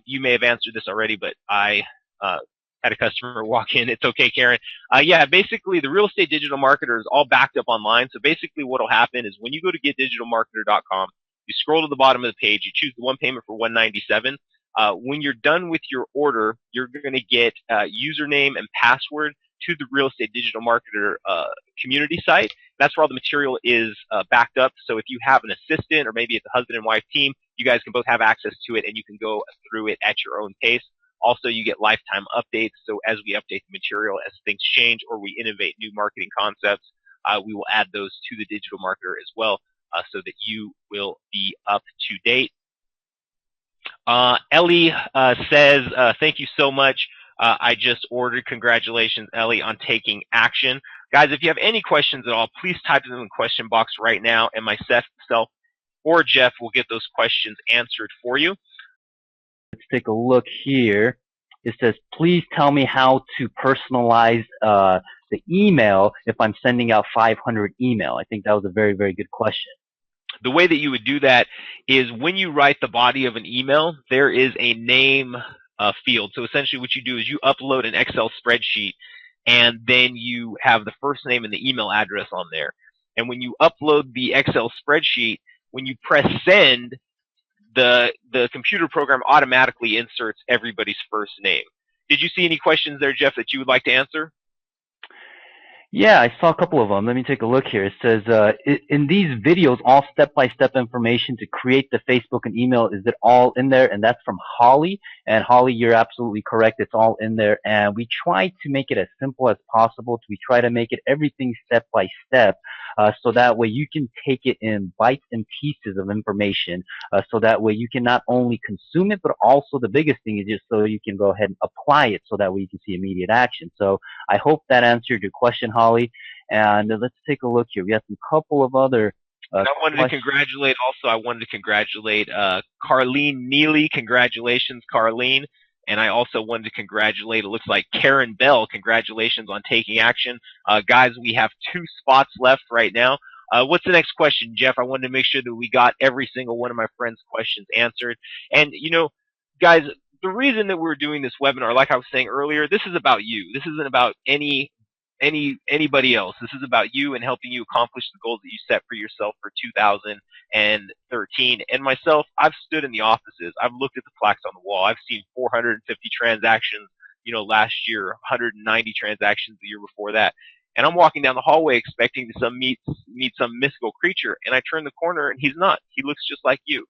You may have answered this already, but I had a customer walk in. It's okay, Karen. Yeah, basically the real estate digital marketer is all backed up online. So basically what will happen is when you go to getdigitalmarketer.com, you scroll to the bottom of the page, you choose the one payment for $197. When you're done with your order, you're going to get username and password to the real estate digital marketer community site. That's where all the material is backed up. So if you have an assistant, or maybe it's a husband and wife team, you guys can both have access to it and you can go through it at your own pace. Also, you get lifetime updates. So as we update the material, as things change or we innovate new marketing concepts, we will add those to the digital marketer as well, so that you will be up to date. Ellie says, thank you so much. I just ordered. Congratulations, Ellie, on taking action. Guys, if you have any questions at all, please type them in the question box right now, and myself or Jeff will get those questions answered for you. Let's take a look here. It says, please tell me how to personalize the email if I'm sending out 500 email. I think that was a very, very good question. The way that you would do that is when you write the body of an email, there is a name field. So essentially what you do is you upload an Excel spreadsheet, and then you have the first name and the email address on there. And when you upload the Excel spreadsheet, when you press send, the computer program automatically inserts everybody's first name. Did you see any questions there, Jeff, that you would like to answer? Yeah, I saw a couple of them. Let me take a look here. It says, in these videos, all step-by-step information to create the Facebook and email, is it all in there? And that's from Holly. And Holly, you're absolutely correct. It's all in there. And we try to make it as simple as possible. We try to make it everything step-by-step, so that way you can take it in bites and pieces of information, so that way you can not only consume it, but also the biggest thing is just so you can go ahead and apply it, so that way you can see immediate action. So I hope that answered your question, Holly. And let's take a look here. We have some couple of other and I wanted to congratulate Carlene Neely. Congratulations, Carlene. And I also wanted to congratulate, it looks like Karen Bell. Congratulations on taking action. Guys, we have 2 spots left right now. What's the next question, Jeff? I wanted to make sure that we got every single one of my friends' questions answered. And, you know, guys, the reason that we're doing this webinar, like I was saying earlier, this is about you. This isn't about anybody else. This is about you and helping you accomplish the goals that you set for yourself for 2013. And myself, I've stood in the offices. I've looked at the plaques on the wall. I've seen 450 transactions, you know, last year, 190 transactions the year before that. And I'm walking down the hallway expecting to meet some mystical creature, and I turn the corner and he's not. He looks just like you.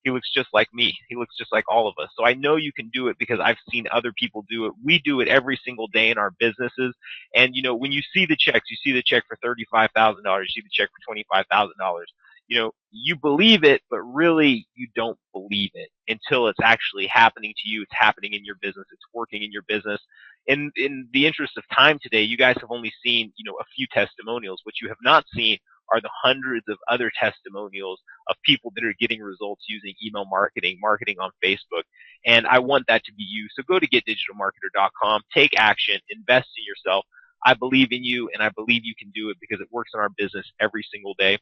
He looks just like me. He looks just like all of us. So I know you can do it because I've seen other people do it. We do it every single day in our businesses. And, you know, when you see the checks, you see the check for $35,000, you see the check for $25,000, you know, you believe it, but really you don't believe it until it's actually happening to you. It's happening in your business. It's working in your business. in the interest of time today, you guys have only seen, a few testimonials. What you have not seen are the hundreds of other testimonials of people that are getting results using email marketing, marketing on Facebook. And I want that to be you. So go to getdigitalmarketer.com, take action, invest in yourself. I believe in you, and I believe you can do it because it works in our business every single day.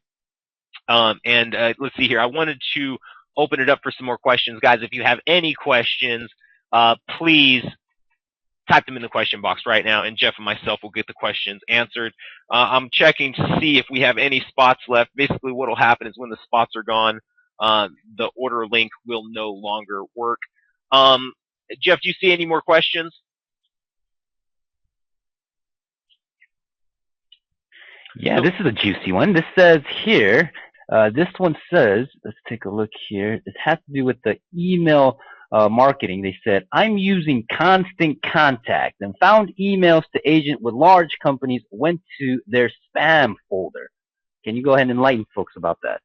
Let's see here. I wanted to open it up for some more questions. Guys, if you have any questions, please type them in the question box right now, and Jeff and myself will get the questions answered. I'm checking to see if we have any spots left. Basically, what will happen is when the spots are gone, the order link will no longer work. Jeff, do you see any more questions? Yeah, this is a juicy one. This says here, this one says, let's take a look here. It has to do with the email marketing. They said, I'm using Constant Contact and found emails to agent with large companies went to their spam folder. Can you go ahead and enlighten folks about that?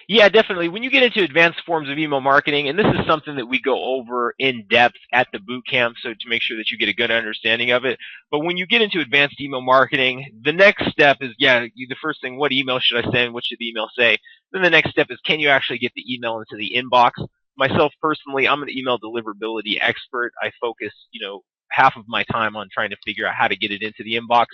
Yeah, definitely. When you get into advanced forms of email marketing, and this is something that we go over in depth at the boot camp, so to make sure that you get a good understanding of it. But when you get into advanced email marketing, the next step is, the first thing, what email should I send? What should the email say? Then the next step is, can you actually get the email into the inbox? Myself personally, I'm an email deliverability expert. I focus, half of my time on trying to figure out how to get it into the inbox.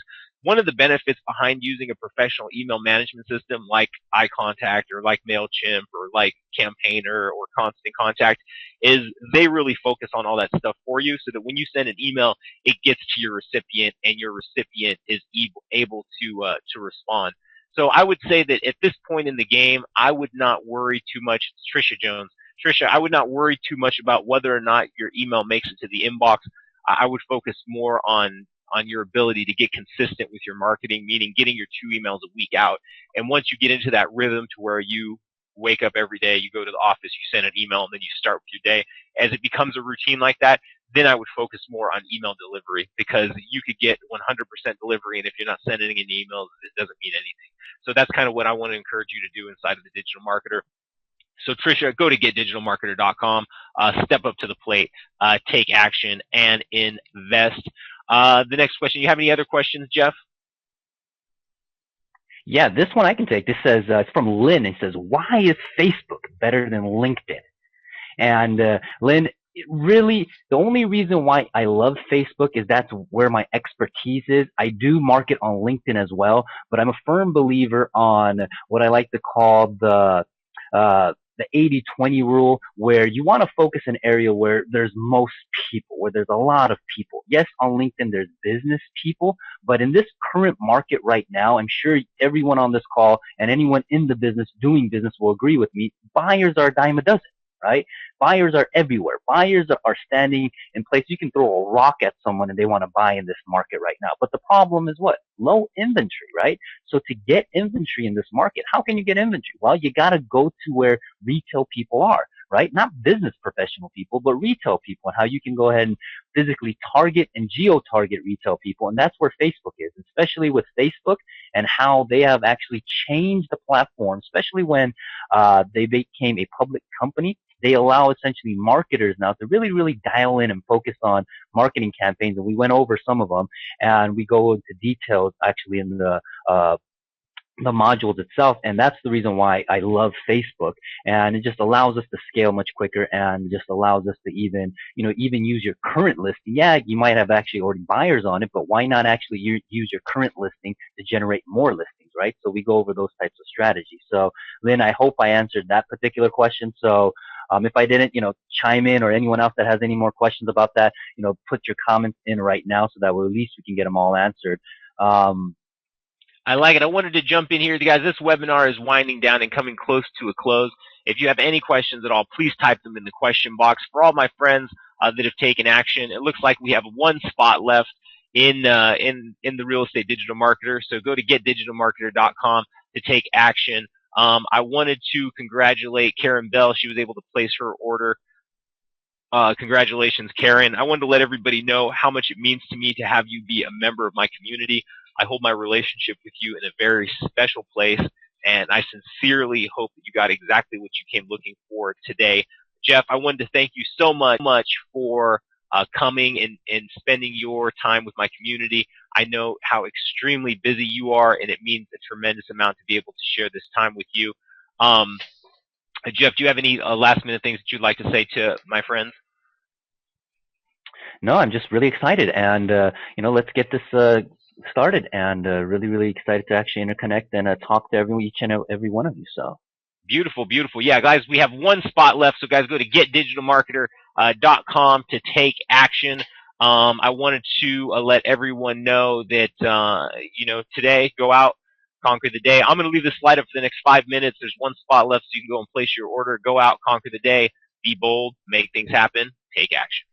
One of the benefits behind using a professional email management system like iContact or like MailChimp or like Campaigner or Constant Contact is they really focus on all that stuff for you so that when you send an email, it gets to your recipient and your recipient is able to respond. So I would say that at this point in the game, I would not worry too much. Trisha Jones. Trisha, I would not worry too much about whether or not your email makes it to the inbox. I would focus more on your ability to get consistent with your marketing, meaning getting your 2 emails a week out. And once you get into that rhythm to where you wake up every day, you go to the office, you send an email, and then you start with your day, as it becomes a routine like that, then I would focus more on email delivery because you could get 100% delivery, and if you're not sending any emails, it doesn't mean anything. So that's kind of what I want to encourage you to do inside of the Digital Marketer. So Trisha, go to getdigitalmarketer.com, step up to the plate, take action, and invest. The next question, you have any other questions, Jeff? Yeah, this one I can take. This says, it's from Lynn. It says, why is Facebook better than LinkedIn? And Lynn, really, the only reason why I love Facebook is that's where my expertise is. I do market on LinkedIn as well, but I'm a firm believer on what I like to call the 80-20 rule, where you want to focus an area where there's most people, where there's a lot of people. Yes, on LinkedIn there's business people, but in this current market right now, I'm sure everyone on this call and anyone in the business doing business will agree with me, buyers are a dime a dozen. Right? Buyers are everywhere. Buyers are standing in place. You can throw a rock at someone and they want to buy in this market right now. But the problem is what? Low inventory, right? So to get inventory in this market, how can you get inventory? Well, you got to go to where retail people are, right? Not business professional people, but retail people, and how you can go ahead and physically target and geo-target retail people. And that's where Facebook is, especially with Facebook and how they have actually changed the platform, especially when they became a public company. They allow essentially marketers now to really, really dial in and focus on marketing campaigns. And we went over some of them, and we go into details actually in the modules itself. And that's the reason why I love Facebook. And it just allows us to scale much quicker, and just allows us to even use your current listing. Yeah, you might have actually already buyers on it, but why not actually use your current listing to generate more listings, right? So we go over those types of strategies. So Lynn, I hope I answered that particular question. So if I didn't, chime in, or anyone else that has any more questions about that, put your comments in right now so that at least we can get them all answered. I like it. I wanted to jump in here. Guys, this webinar is winding down and coming close to a close. If you have any questions at all, please type them in the question box. For all my friends that have taken action, it looks like we have 1 spot left in the Real Estate Digital Marketer. So go to getdigitalmarketer.com to take action. I wanted to congratulate Karen Bell. She was able to place her order. Congratulations, Karen. I wanted to let everybody know how much it means to me to have you be a member of my community. I hold my relationship with you in a very special place, and I sincerely hope that you got exactly what you came looking for today. Jeff, I wanted to thank you so much for coming and spending your time with my community. I know how extremely busy you are, and it means a tremendous amount to be able to share this time with you. Jeff, do you have any last-minute things that you'd like to say to my friends? No, I'm just really excited, and let's get this started. And really, really excited to actually interconnect and talk to each and every one of you. So beautiful, beautiful. Yeah, guys, we have one spot left, so guys, go to getdigitalmarketer.com to take action. I wanted to let everyone know that today, go out, conquer the day. I'm going to leave this slide up for the next 5 minutes. There's one spot left, so you can go and place your order. Go out, conquer the day, be bold, make things happen, take action.